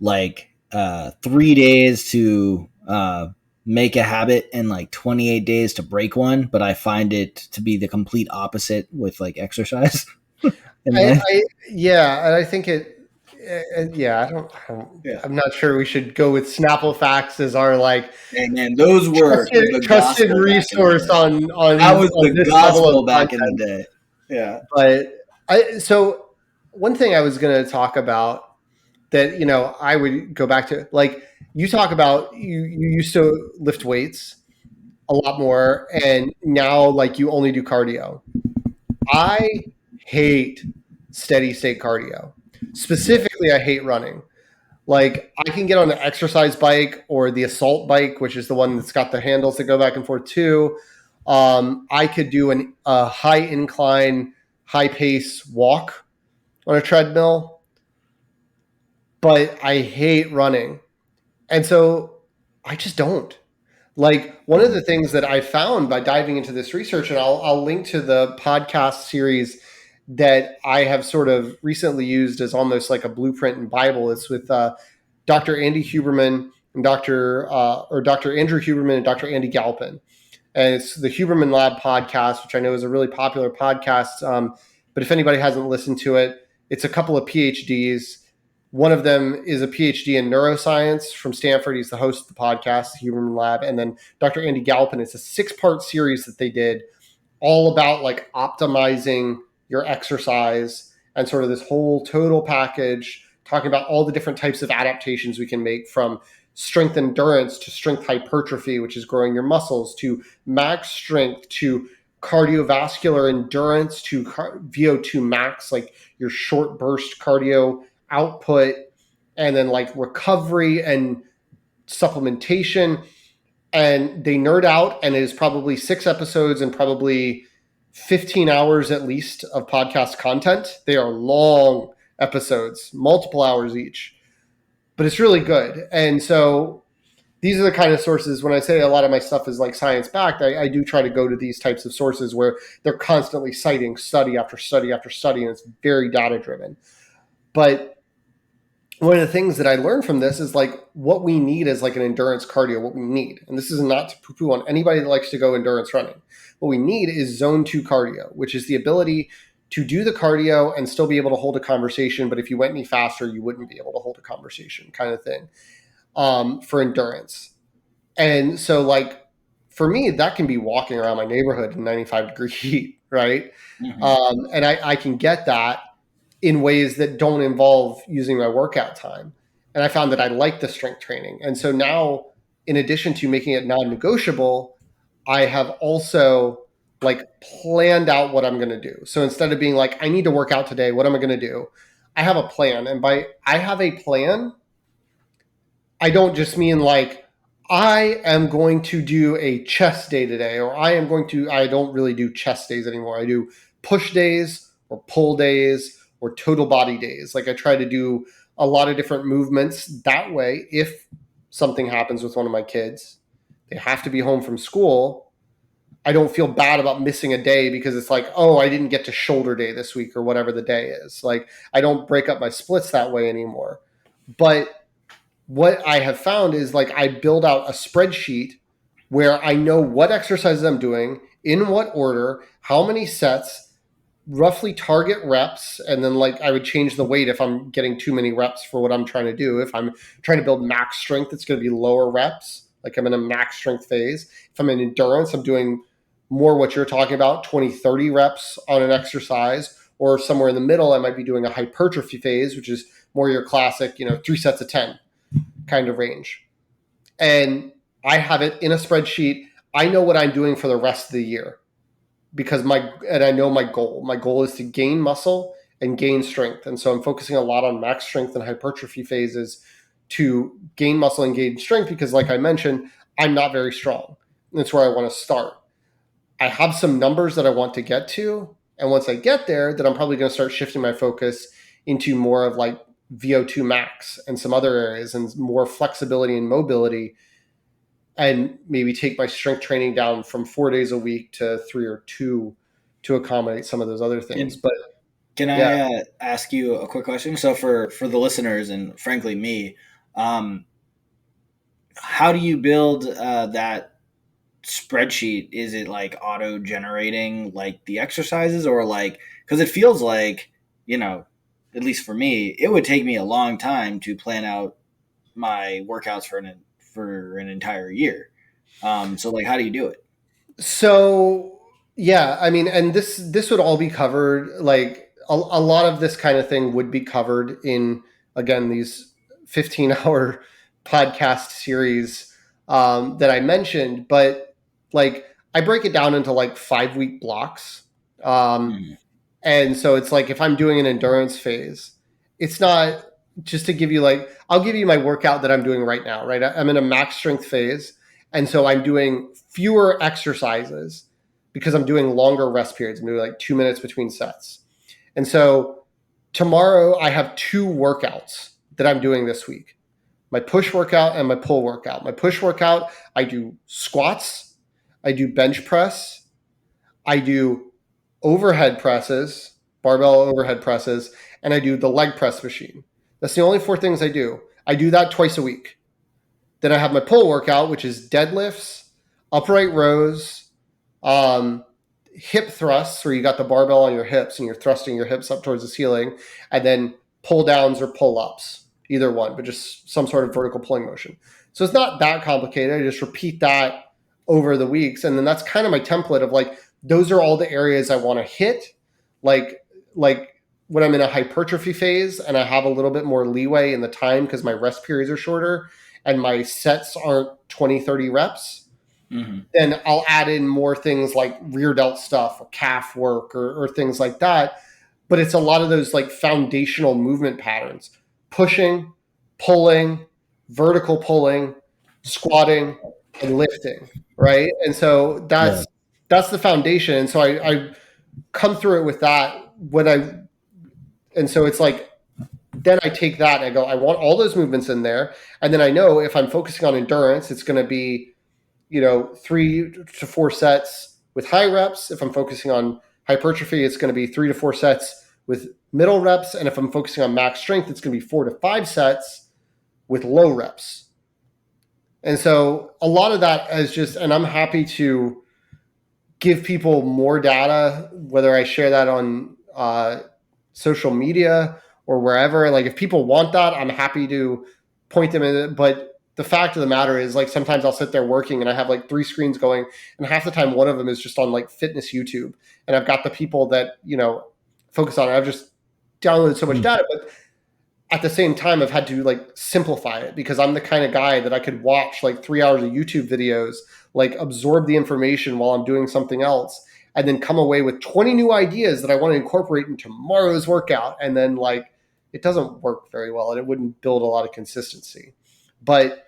3 days to make a habit and like 28 days to break one, but I find it to be the complete opposite with like exercise in life. Yeah, and I think yeah, Yeah. I'm not sure we should go with Snapple facts as our like And man, those were the trusted gospel back in the resource day. on That was the this level of gospel back in the content. day. Yeah. But so one thing I was going to talk about that I would go back to, like, you talk about you used to lift weights a lot more, and now like you only do cardio. I hate steady state cardio. Yeah. Specifically, I hate running. Like, I can get on an exercise bike or the assault bike, which is the one that's got the handles that go back and forth too. I could do a high incline, high pace walk on a treadmill, but I hate running. And so I just don't. Like, one of Mhm. the things that I found by diving into this research, and I'll link to the podcast series that I have sort of recently used as almost like a blueprint and Bible. It's with Dr. Andy Huberman and Dr. Andrew Huberman and Dr. Andy Galpin. And it's the Huberman Lab podcast, which I know is a really popular podcast. But if anybody hasn't listened to it, it's a couple of PhDs. One of them is a PhD in neuroscience from Stanford. He's the host of the podcast, the Huberman Lab. And then Dr. Andy Galpin, it's a 6-part series that they did all about like optimizing your exercise and sort of this whole total package, talking about all the different types of adaptations we can make, from strength endurance to strength hypertrophy, which is growing your muscles, to max strength, to cardiovascular endurance, to VO2 max, like your short burst cardio output, and then like recovery and supplementation. And they nerd out, and it is probably 6 episodes and probably 15 hours at least of podcast content. They are long episodes, multiple hours each, but it's really good. And so these are the kind of sources. When I say a lot of my stuff is like science backed, I do try to go to these types of sources where they're constantly citing study after study after study, and it's very data driven. But one of the things that I learned from this is like what we need is like an endurance cardio, what we need. And this is not to poo-poo on anybody that likes to go endurance running. What we need is zone 2 cardio, which is the ability to do the cardio and still be able to hold a conversation. But if you went any faster, you wouldn't be able to hold a conversation, kind of thing, for endurance. And so, like, for me, that can be walking around my neighborhood in 95-degree heat, right? Mhm. And I can get that in ways that don't involve using my workout time. And I found that I like the strength training. And so now, in addition to making it non-negotiable, I have also like planned out what I'm going to do. So instead of being like, I need to work out today, what am I going to do? I have a plan. And by I have a plan, I don't just mean like, I am going to do a chest day today, or I don't really do chest days anymore. I do push days or pull days or total body days. Like, I try to do a lot of different movements that way. If something happens with one of my kids, they have to be home from school. I don't feel bad about missing a day because it's like, oh, I didn't get to shoulder day this week or whatever the day is. Like, I don't break up my splits that way anymore. But what I have found is like I build out a spreadsheet where I know what exercises I'm doing, in what order, how many sets, roughly target reps, and then like I would change the weight if I'm getting too many reps for what I'm trying to do. If I'm trying to build max strength, it's going to be lower reps. Like I'm in a max strength phase. If I'm in endurance, I'm doing more what you're talking about, 20, 30 reps on an exercise, or somewhere in the middle, I might be doing a hypertrophy phase, which is more your classic, 3 sets of 10 kind of range. And I have it in a spreadsheet. I know what I'm doing for the rest of the year because I know my goal. My goal is to gain muscle and gain strength. And so I'm focusing a lot on max strength and hypertrophy phases to gain muscle and gain strength because like I mentioned, I'm not very strong. That's where I want to start. I have some numbers that I want to get to. And once I get there, then I'm probably going to start shifting my focus into more of like VO2 max and some other areas and more flexibility and mobility, and maybe take my strength training down from 4 days a week to 3 or 2 to accommodate some of those other things. Can But can yeah, I ask you a quick question? So for the listeners and frankly me, um, how do you build that spreadsheet? Is it like auto generating like the exercises, or like, because it feels like, you know, at least for me, it would take me a long time to plan out my workouts for an entire year. So like, how do you do it? so yeah, I mean, and this would all be covered. Like a lot of this kind of thing would be covered in again these 15-hour podcast series that I mentioned. But like I break it down into like 5 week blocks. Um, Mm, And so it's like if I'm doing an endurance phase, it's not just to give you like, I'll give you my workout that I'm doing right now, right? I'm in a max strength phase. And so I'm doing fewer exercises because I'm doing longer rest periods. I'm doing like 2 minutes between sets. And so tomorrow I have two workouts that I'm doing this week, my push workout and my pull workout. My push workout, I do squats, I do bench press, I do overhead presses, barbell overhead presses, and I do the leg press machine. That's the only four things I do. I do that twice a week. Then I have my pull workout, which is deadlifts, upright rows, um, hip thrusts, where you got the barbell on your hips and you're thrusting your hips up towards the ceiling, and then pull downs or pull ups, either one, but just some sort of vertical pulling motion. So it's not that complicated. I just repeat that over the weeks, and then that's kind of my template of like those are all the areas I want to hit. Like like when I'm in a hypertrophy phase and I have a little bit more leeway in the time because my rest periods are shorter and my sets aren't 20, 30 reps, hmm then I'll add in more things like rear delt stuff or calf work or things like that. But it's a lot of those like foundational movement patterns: pushing, pulling, vertical pulling, squatting, and lifting. Right. And so Yeah. that's the foundation. And so I come through it with that when I and so it's like then I take that and I go, I want all those movements in there. And then I know if I'm focusing on endurance, it's going to be 3 to 4 sets with high reps. If I'm focusing on hypertrophy, it's going to be 3 to 4 sets with middle reps. And if I'm focusing on max strength, it's going to be 4 to 5 sets with low reps. And so a lot of that is just, and I'm happy to give people more data, whether I share that on social media or wherever. Like if people want that, I'm happy to point them in it. But the fact of the matter is, like sometimes I'll sit there working and I have like three screens going, and half the time one of them is just on like fitness YouTube, and I've got the people that focus on it. I've just downloaded so much Mm. data, but at the same time I've had to like simplify it because I'm the kind of guy that I could watch like 3 hours of YouTube videos, like absorb the information while I'm doing something else, and then come away with 20 new ideas that I want to incorporate in tomorrow's workout. And then like it doesn't work very well and it wouldn't build a lot of consistency. But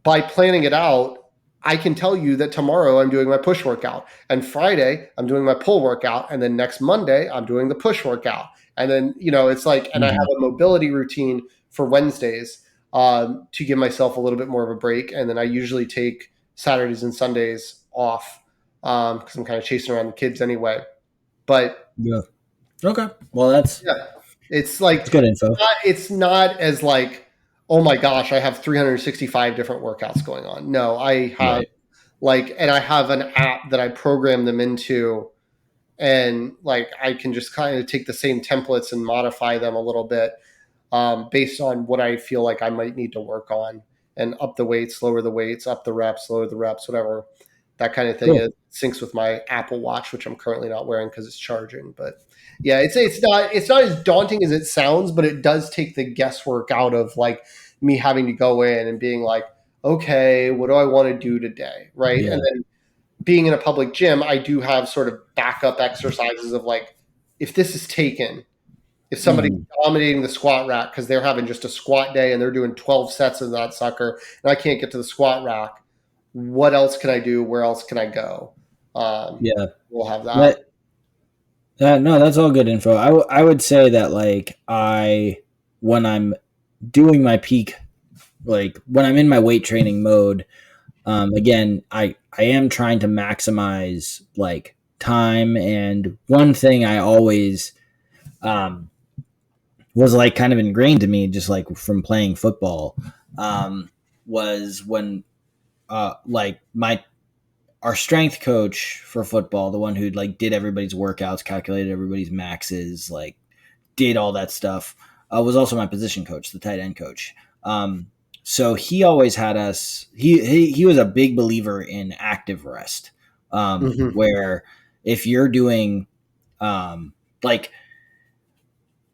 by planning it out, I can tell you that tomorrow I'm doing my push workout, and Friday I'm doing my pull workout, and then next Monday I'm doing the push workout. And then, it's like, and I have hmm a mobility routine for Wednesdays to give myself a little bit more of a break. And then I usually take Saturdays and Sundays off because I'm kind of chasing around the kids anyway. But Yeah. Okay. Well, that's yeah, it's like good info. it's not as like, oh my gosh, I have 365 different workouts going on. No, I have Right. like, and I have an app that I program them into, and like I can just kind of take the same templates and modify them a little bit based on what I feel like I might need to work on, and up the weights, lower the weights, up the reps, lower the reps, whatever that kind of thing Cool. is. Syncs with my Apple Watch, which I'm currently not wearing because it's charging. But yeah, it's not as daunting as it sounds, but it does take the guesswork out of like me having to go in and being like, okay, what do I want to do today, right? And Yeah. then being in a public gym, I do have sort of backup exercises of like, if this is taken, if somebody's Hmm. dominating the squat rack because they're having just a squat day and they're doing 12 sets of that sucker, and I can't get to the squat rack, what else can I do? Where else can I go? Yeah. We'll have that. That, no, that's all good info. I would say that like when I'm doing my peak, like when I'm in my weight training mode, again, I am trying to maximize like time. And one thing I always um, was like kind of ingrained to me, just like from playing football, was when like my our strength coach for football, the one who like did everybody's workouts, calculated everybody's maxes, like did all that stuff, was also my position coach, the tight end coach. So he always had us. He was a big believer in active rest, Mm-hmm. where if you're doing, like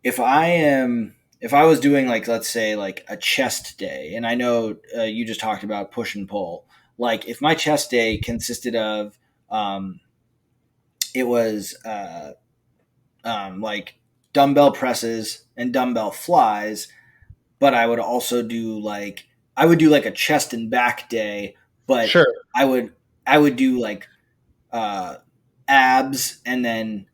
if I was doing like let's say like a chest day, and I know you just talked about push and pull. Like if my chest day consisted of um, it was like dumbbell presses and dumbbell flies, but I would do like a chest and back day, but Sure. I would I would do like uh, abs and then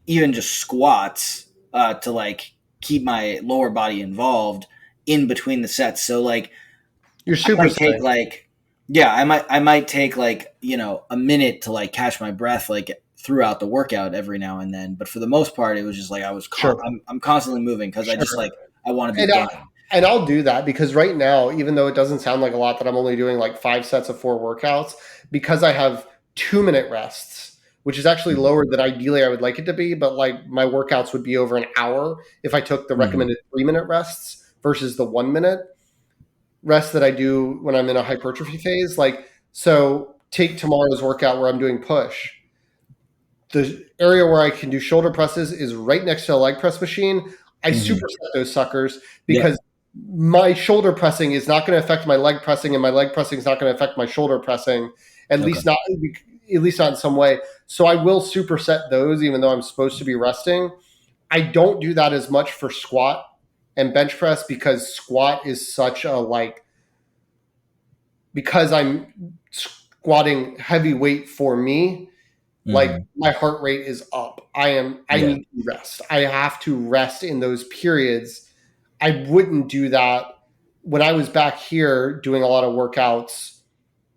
even just squats to like keep my lower body involved in between the sets. So like You're I might take supersetting. like yeah, I might take like, a minute to like catch my breath like throughout the workout every now and then, but for the most part it was just like Sure. I'm constantly moving cuz I just Sure. like I want to be And done. I'll do that because right now, even though it doesn't sound like a lot, that I'm only doing like 5 sets of 4 workouts, because I have 2 minute rests, which is actually Mhm. lower than ideally I would like it to be. But like my workouts would be over an hour if I took the Mhm. recommended 3 minute rests versus the 1 minute rest that I do when I'm in a hypertrophy phase. Like, so take tomorrow's workout where I'm doing push. The area where I can do shoulder presses is right next to a leg press machine. I Mhm. superset those suckers Yep. because my shoulder pressing is not going to affect my leg pressing, and my leg pressing is not going to affect my shoulder pressing, Okay. at least not in some way. So I will superset those, even though I'm supposed to be resting. I don't do that as much for squat and bench press because squat is such a like, because I'm squatting heavy weight for me, like Mhm. my heart rate is up. I Yeah. need to rest. I have to rest in those periods. I wouldn't do that when I was back here doing a lot of workouts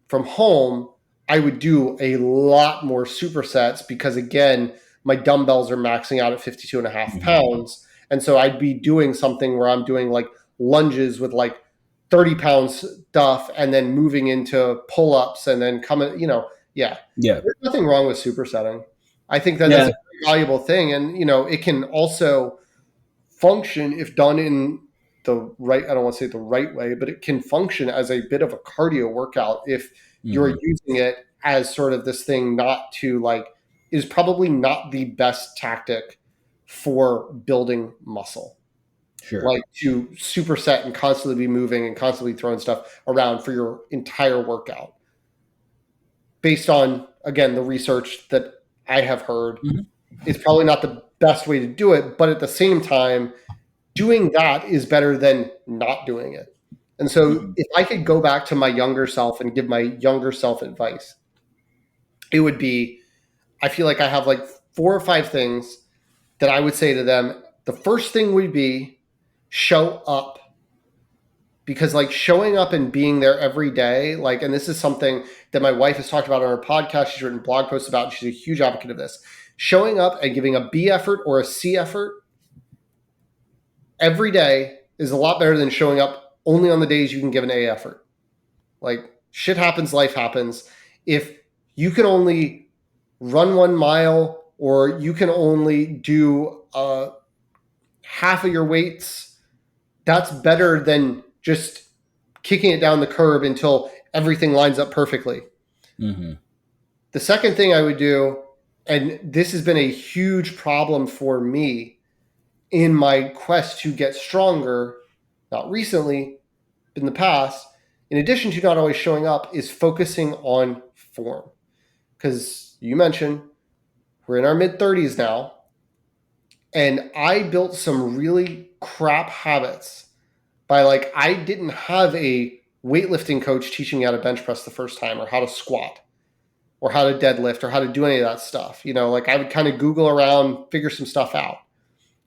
from home. I would do a lot more supersets because again, my dumbbells are maxing out at 52 and a half Mhm. pounds. And so I'd be doing something where I'm doing like lunges with like 30 pounds stuff and then moving into pull-ups and then coming, yeah. Yeah. There's nothing wrong with supersetting. I think that that's Yeah. a very valuable thing. And it can also function if done in the right, I don't want to say the right way, but it can function as a bit of a cardio workout if you're Mhm. using it as sort of this thing not to like, is probably not the best tactic for building muscle. Sure. Like to superset and constantly be moving and constantly throwing stuff around for your entire workout based on, again, the research that I have heard. Mhm. It's probably not the best way to do it, but at the same time, doing that is better than not doing it. And so, Mhm. if I could go back to my younger self and give my younger self advice, it would be, I feel like I have like 4 or 5 things that I would say to them. The first thing would be show up, because like showing up and being there every day, like, and this is something that my wife has talked about on her podcast, she's written blog posts about, and she's a huge advocate of this. Showing up and giving a B effort or a C effort every day is a lot better than showing up only on the days you can give an A effort. Like, shit happens, life happens. If you can only run 1 mile or you can only do half of your weights, that's better than just kicking it down the curb until everything lines up perfectly. Mm-hmm. The second thing I would do, and this has been a huge problem for me in my quest to get stronger, not recently, but in the past, in addition to not always showing up, is focusing on form. Because you mentioned we're in our mid 30s now, and I built some really crap habits by like, I didn't have a weightlifting coach teaching me how to bench press the first time or how to squat or how to deadlift or how to do any of that stuff. You know, like I would kind of Google around, figure some stuff out.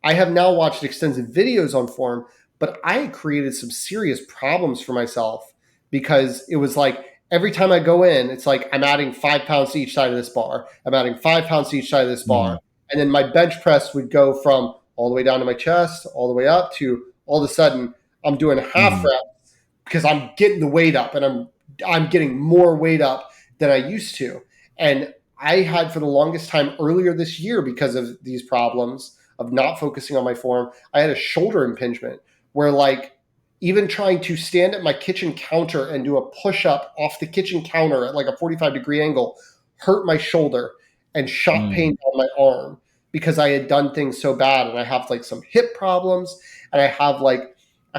I have now watched extensive videos on form, but I created some serious problems for myself because it was like every time I go in, it's like I'm adding 5 pounds to each side of this bar. I'm adding 5 pounds to each side of this bar. Mm-hmm. And then my bench press would go from all the way down to my chest, all the way up to all of a sudden I'm doing half Mm-hmm. reps because I'm getting the weight up and I'm getting more weight up than I used to. And I had for the longest time earlier this year because of these problems of not focusing on my form, I had a shoulder impingement where like even trying to stand at my kitchen counter and do a push up off the kitchen counter at like a 45-degree angle hurt my shoulder and shot pain down my arm because I had done things so bad. And I have like some hip problems and I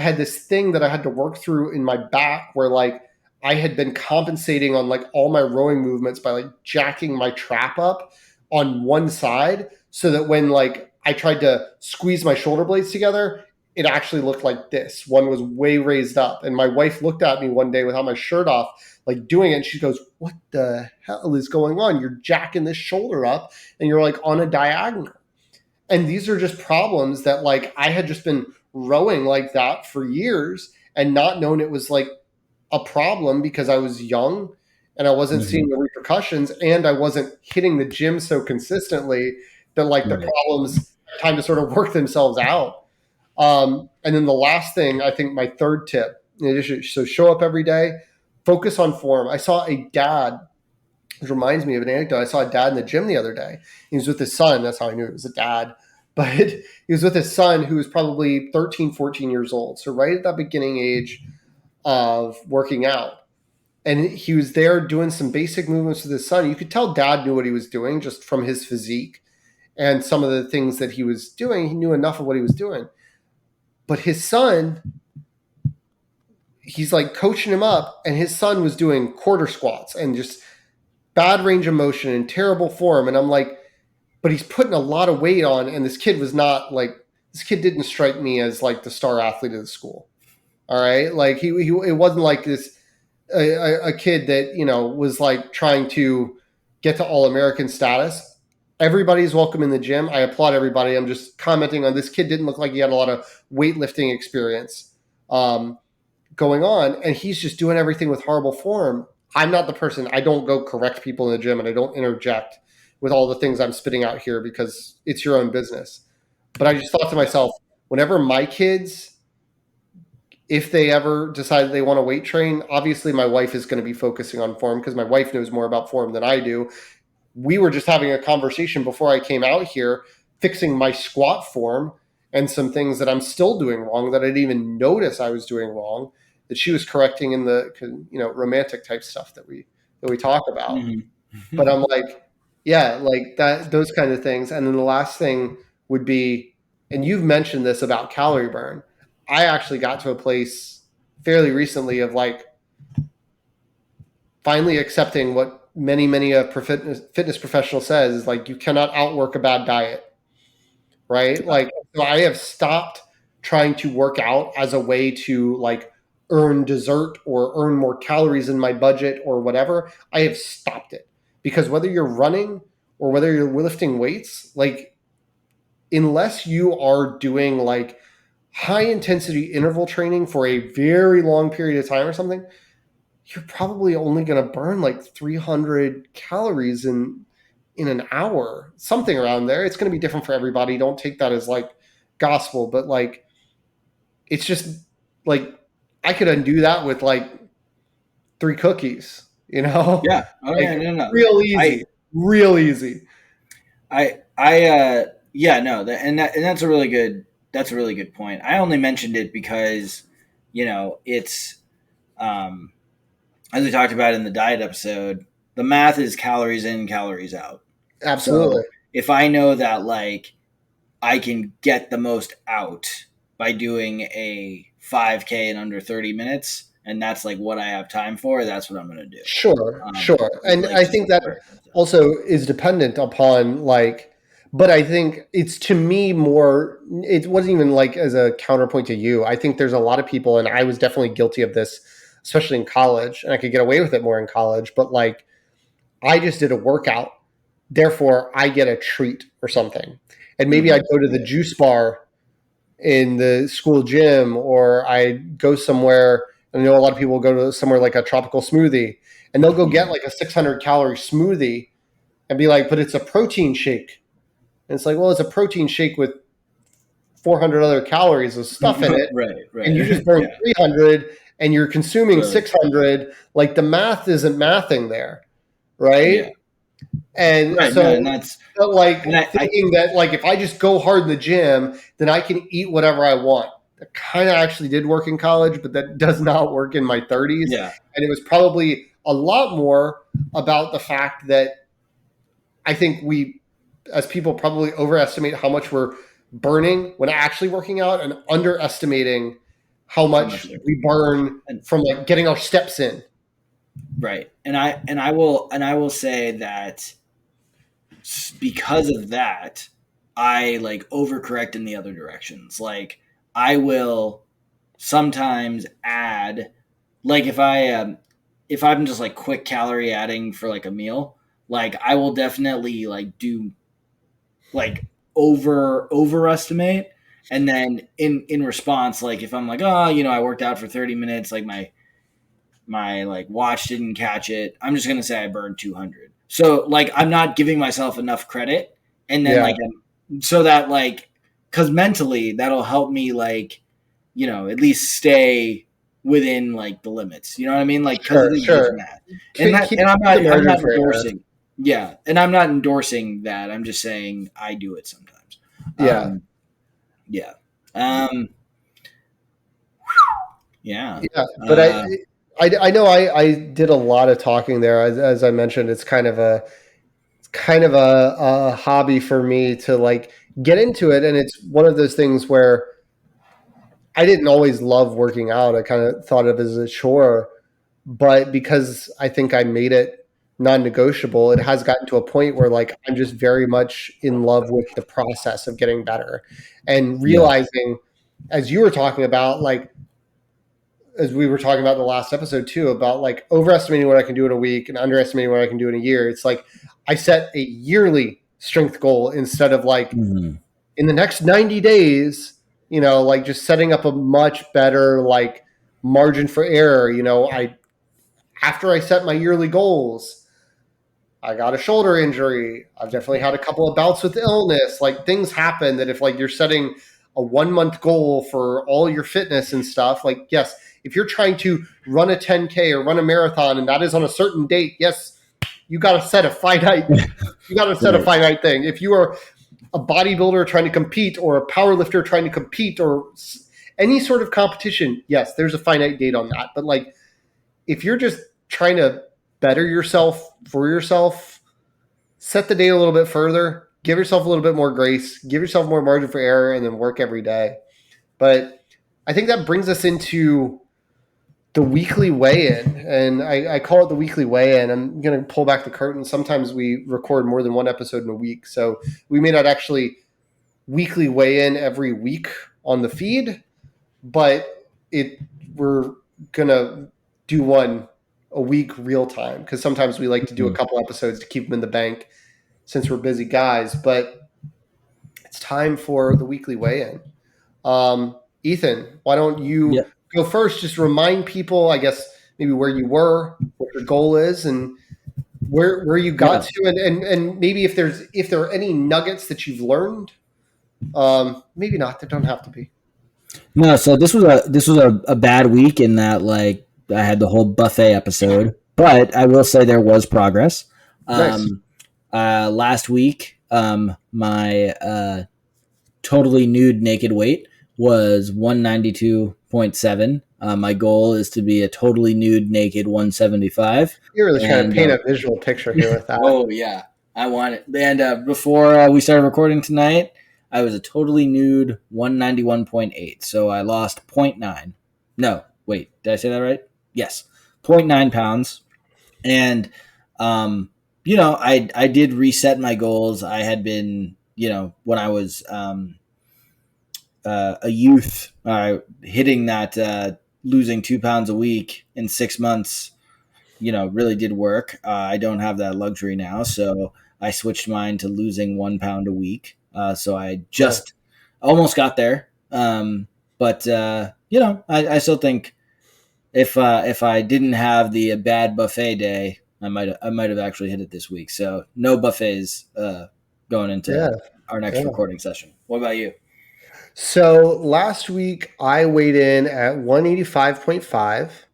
had this thing that I had to work through in my back where like I had been compensating on like all my rowing movements by like jacking my trap up on one side so that when like I tried to squeeze my shoulder blades together, it actually looked like this. One was way raised up. And my wife looked at me one day without my shirt off, like doing it. And she goes, "What the hell is going on? You're jacking this shoulder up and you're like on a diagonal." And these are just problems that like I had just been rowing like that for years and not known it was like a problem because I was young and I wasn't Mm-hmm. seeing the repercussions and I wasn't hitting the gym so consistently that like the Right. problems had time to sort of work themselves out. And then the last thing, I think my third tip, in addition, so show up every day, focus on form. I saw a dad, which reminds me of an anecdote. I saw a dad in the gym the other day. He was with his son. That's how I knew it was a dad. But he was with his son who was probably 13, 14 years old. So right at that beginning age of working out. And he was there doing some basic movements with his son. You could tell dad knew what he was doing just from his physique and some of the things that he was doing. He knew enough of what he was doing. But his son, he's like coaching him up, and his son was doing quarter squats and just bad range of motion and terrible form. And I'm like, but he's putting a lot of weight on, and this kid was not like, this kid didn't strike me as like the star athlete of the school. All right. Like he it wasn't like this a kid that you know was like trying to get to all American status. Everybody's welcome in the gym. I applaud everybody. I'm just commenting on this kid didn't look like he had a lot of weightlifting experience going on, and he's just doing everything with horrible form. I'm not the person. I don't go correct people in the gym, and I don't interject with all the things I'm spitting out here because it's your own business. But I just thought to myself, whenever my kids if they ever decide they want to weight train, obviously my wife is going to be focusing on form because my wife knows more about form than I do. We were just having a conversation before I came out here, fixing my squat form and some things that I'm still doing wrong that I didn't even notice I was doing wrong that she was correcting in the romantic type stuff that we talk about. But Mm-hmm. I'm like, yeah, like that those kind of things. And then the last thing would be, and you've mentioned this about calorie burn. I actually got to a place fairly recently of like finally accepting what many a fitness professional says is like you cannot outwork a bad diet, right? Yeah. Like so I have stopped trying to work out as a way to like earn dessert or earn more calories in my budget or whatever. I have stopped it because whether you're running or whether you're lifting weights, like unless you are doing like high intensity interval training for a very long period of time or something, you're probably only going to burn like 300 calories in an hour, something around there. It's going to be different for everybody. Don't take that as like gospel, but like it's just like I could undo that with like 3 cookies, Yeah. Oh yeah. like No. No. real I easy, real easy. Yeah, no, and that's a really good, point. I only mentioned it because, it's, um, as we talked about in the diet episode, the math is calories in, calories out. Absolutely. So if I know that, like, I can get the most out by doing a 5K in under 30 minutes, and that's like what I have time for, that's what I'm going to do. Sure, sure. Is And like I just think that where it comes down. also is dependent upon like, but I think it's to me more, it wasn't even like as a counterpoint to you. I think there's a lot of people, and I was definitely guilty of this, especially in college, and I could get away with it more in college, but like I just did a workout, therefore I get a treat or something. And maybe I'd Mm-hmm. go to the juice bar in the school gym, or I go somewhere. I know a lot of people go to somewhere like a tropical smoothie, and they'll go get Mm-hmm. like a 600-calorie smoothie and be like, but it's a protein shake. And it's like, well, it's a protein shake with 400 other calories of stuff in it, Right, and you right. just burn Yeah, 300 and you're consuming totally. 600. Like the math isn't mathing there, Yeah, right? And right. No, so, and that's, but like and I thinking that like if I just go hard in the gym, then I can eat whatever I want. That kind of actually did work in college, but that does not work in my 30s. yeah, And it was probably a lot more about the fact that I think we, as people, probably overestimate how much we're burning when actually working out, and underestimating how how much much they're, we burn and from like getting our steps in. right, and I will say that because of that, I like overcorrect in the other directions. Like I will sometimes add, like if I'm just like quick calorie adding for like a meal, like I will definitely like do like overestimate, and then in response, like if I'm like, oh, I worked out for 30 minutes, like my like watch didn't catch it, I'm just gonna say I burned 200. So like I'm not giving myself enough credit, and then Yeah, like so that like, because mentally that'll help me like, at least stay within like the limits. You know what I mean? Like because it sure, is just sure. math, and Keep, that keep and the I'm margin not for error. endorsing. Yeah, and I'm not endorsing that. I'm just saying I do it sometimes. Yeah, Um, yeah. Um, yeah. yeah. But Uh, I know I did a lot of talking there. As I mentioned, it's kind of a hobby for me to like get into it, and it's one of those things where I didn't always love working out. I kind of thought of it as a chore, but because I think I made it non-negotiable, it has gotten to a point where like I'm just very much in love with the process of getting better, and yeah. realizing, as you were talking about, like as we were talking about in the last episode too, about like overestimating what I can do in a week and underestimating what I can do in a year. It's like I set a yearly strength goal instead of like Mhm. in the next 90 days, like just setting up a much better like margin for error. I after I set my yearly goals, I got a shoulder injury. I've definitely had a couple of bouts with illness. Like things happen that if like you're setting a 1 month goal for all your fitness and stuff, like yes, if you're trying to run a 10K or run a marathon and that is on a certain date, yes, you got to set a finite. You got to set a Right. finite thing. If you are a bodybuilder trying to compete or a power lifter trying to compete or any sort of competition, yes, there's a finite date on that. But like if you're just trying to better yourself for yourself, set the date a little bit further, give yourself a little bit more grace, give yourself more margin for error, and then work every day. But I think that brings us into the weekly weigh-in, and I call it the weekly weigh-in. I'm going to pull back the curtain. Sometimes we record more than one episode in a week, so we may not actually weekly weigh-in every week on the feed, but it we're gonna do one a week real time because sometimes we like to do a Mhm. couple episodes to keep them in the bank since we're busy guys. But it's time for the weekly weigh-in. Ethan, why don't you Yeah. go first? Just remind people, I guess, maybe where you were, what your goal is, and where you got Yeah. to, and maybe if there are any nuggets that you've learned. Maybe not. There don't have to be. No, so this was a bad week in that like I had the whole buffet episode, but I will say there was progress. Nice. Um, last week My totally nude naked weight was 192.7. My goal is to be a totally nude naked 175. You're really trying to And paint a visual picture here with that. oh yeah, I want it. And before we started recording tonight, I was a totally nude 191.8. So I lost zero point 0.9. No, wait, did I say that right? Yes, zero point 0.9 pounds. And um, I did reset my goals. I had been, when I was a youth, hitting that losing 2 pounds a week in 6 months, really did work. I don't have that luxury now, so I switched mine to losing 1 pound a week. So I Yeah. just almost got there. But I still think if I didn't have the bad buffet day, I might have actually hit it this week. So no buffets going Yeah. into our next Yeah. recording session. What about you? So last week I weighed in at 185.5,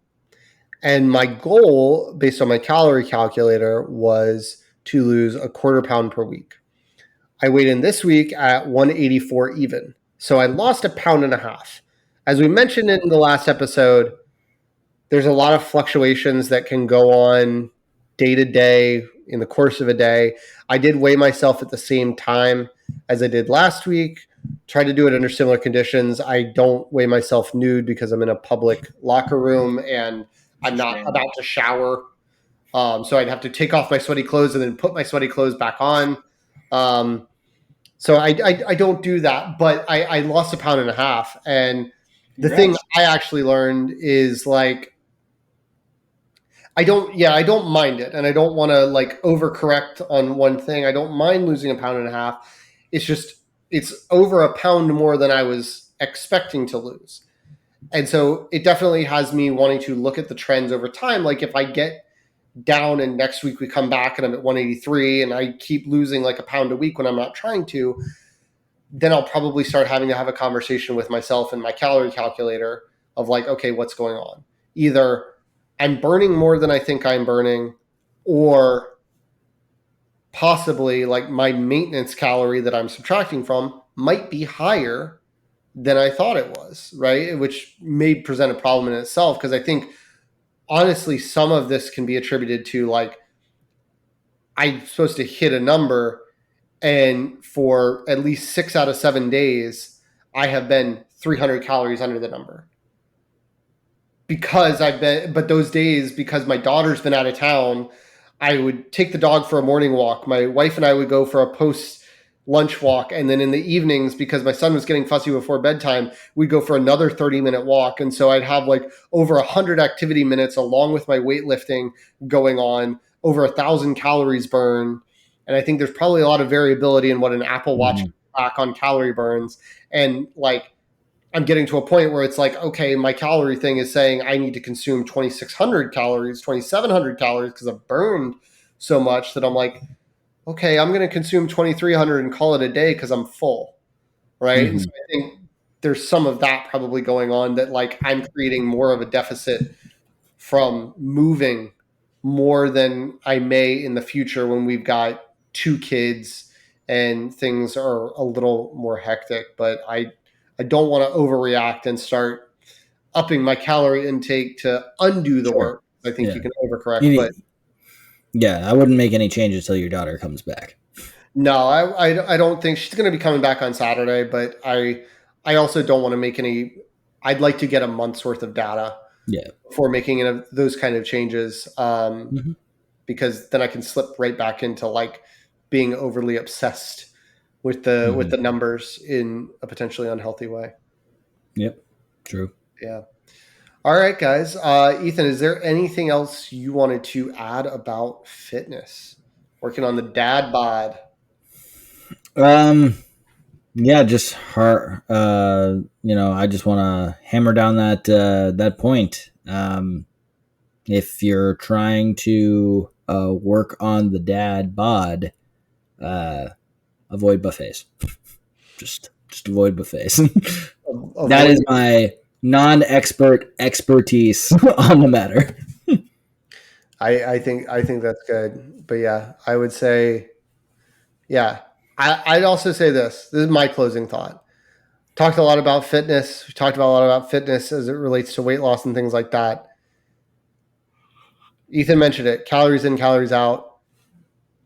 and my goal based on my calorie calculator was to lose a quarter pound per week. I weighed in this week at 184 even. So I lost a pound and a half. As we mentioned in the last episode, there's a lot of fluctuations that can go on day to day in the course of a day. I did weigh myself at the same time as I did last week. Tried to do it under similar conditions. I don't weigh myself nude because I'm in a public locker room and I'm not Understand. about to shower. So I'd have to take off my sweaty clothes and then put my sweaty clothes back on. Um, so I don't do that, but I lost a pound and a half. And the thing Congrats. I actually learned is like, I don't mind it. And I don't want to like overcorrect on one thing. I don't mind losing a pound and a half. It's just, it's over a pound more than I was expecting to lose. And so it definitely has me wanting to look at the trends over time. Like if I get down and next week we come back and I'm at 183 and I keep losing like a pound a week when I'm not trying to, then I'll probably start having to have a conversation with myself and my calorie calculator of like, okay, what's going on? Either I'm burning more than I think I'm burning, or possibly like my maintenance calorie that I'm subtracting from might be higher than I thought it was, right? Which may present a problem in itself because I think honestly, some of this can be attributed to like I'm supposed to hit a number, and for at least 6 out of 7 days, I have been 300 calories under the number because I've been, but those days, because my daughter's been out of town, I would take the dog for a morning walk. My wife and I would go for a post lunch walk. And then in the evenings, because my son was getting fussy before bedtime, we'd go for another 30-minute walk. And so I'd have like over 100 activity minutes along with my weightlifting going on, over 1,000 calories burned. And I think there's probably a lot of variability in what an Apple Watch Mhm. back on calorie burns. And like I'm getting to a point where it's like, okay, my calorie thing is saying I need to consume 2,600 calories, 2,700 calories because I've burned so much that I'm like, okay, I'm going to consume 2,300 and call it a day because I'm full. Right. And so Mhm. I think there's some of that probably going on that like I'm creating more of a deficit from moving more than I may in the future when we've got two kids and things are a little more hectic. But I don't want to overreact and start upping my calorie intake to undo the Sure. work. I think Yeah. you can overcorrect, You but need, yeah, I wouldn't make any changes till your daughter comes back. no, I don't think she's going to be coming back on Saturday. But I also don't want to make any. I'd like to get a month's worth of data Yeah. before making any of those kind of changes. Hmm. Because then I can slip right back into like being overly obsessed with Hmm. the numbers in a potentially unhealthy way. Yep. True. Yeah. All right, guys. Ethan, is there anything else you wanted to add about fitness? Working on the dad bod. Um. Yeah. Just her. I just want to hammer down that point. If you're trying to work on the dad bod, uh, avoid buffets. Just avoid buffets. That Avoid. is my non-expert expertise on the matter. I think that's good. But yeah, I would say yeah. I'd also say this. This is my closing thought. Talked a lot about fitness. We talked about a lot about fitness as it relates to weight loss and things like that. Ethan mentioned it, calories in, calories out.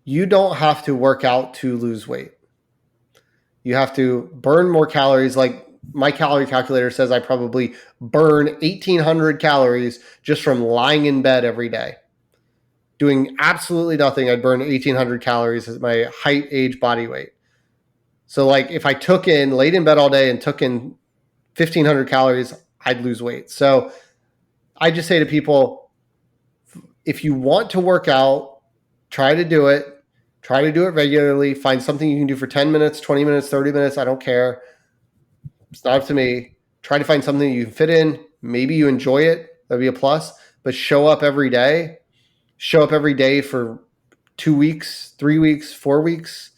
You don't have to work out to lose weight. You have to burn more calories. Like my calorie calculator says, I probably burn 1,800 calories just from lying in bed every day. Doing absolutely nothing, I'd burn 1,800 calories at my height, age, body weight. So, like, if I laid in bed all day and took in 1,500 calories, I'd lose weight. So, I just say to people, if you want to work out, try to do it. Try to do it regularly. Find something you can do for 10 minutes, 20 minutes, 30 minutes. I don't care. It's not up to me. Try to find something you can fit in. Maybe you enjoy it. That'd be a plus. But show up every day. Show up every day for 2 weeks, 3 weeks, 4 weeks.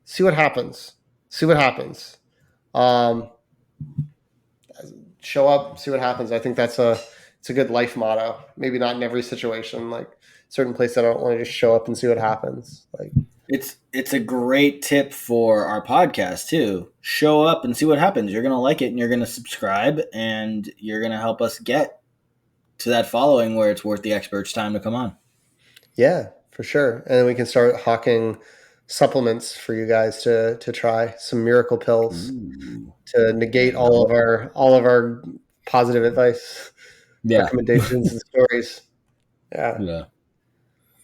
See what happens. See what happens. Show up, see what happens. I think it's a good life motto. Maybe not in every situation. Like certain places, I don't want to just show up and see what happens. Like it's a great tip for our podcast too. Show up and see what happens. You're gonna like it, and you're gonna subscribe, and you're gonna help us get to that following where it's worth the expert's time to come on. Yeah, for sure. And then we can start hawking supplements for you guys to try, some miracle pills. Ooh. To negate all of our positive advice, recommendations, and stories. Yeah.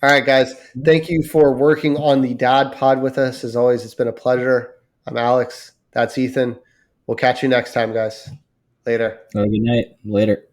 All right, guys. Thank you for working on the Dad Pod with us. As always, it's been a pleasure. I'm Alex. That's Ethan. We'll catch you next time, guys. Later. Have a good night. Later.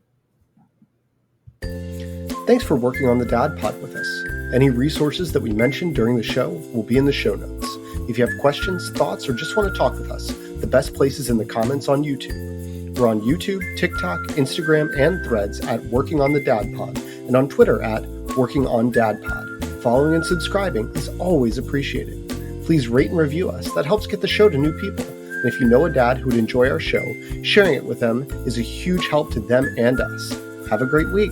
Thanks for working on the Dad Pod with us. Any resources that we mentioned during the show will be in the show notes. If you have questions, thoughts, or just want to talk with us, the best place is in the comments on YouTube. We're on YouTube, TikTok, Instagram, and Threads at Working on the Dad Pod, and on Twitter at Working on Dad Pod. Following and subscribing is always appreciated. Please rate and review us. That helps get the show to new people. And if you know a dad who would enjoy our show, sharing it with them is a huge help to them and us. Have a great week.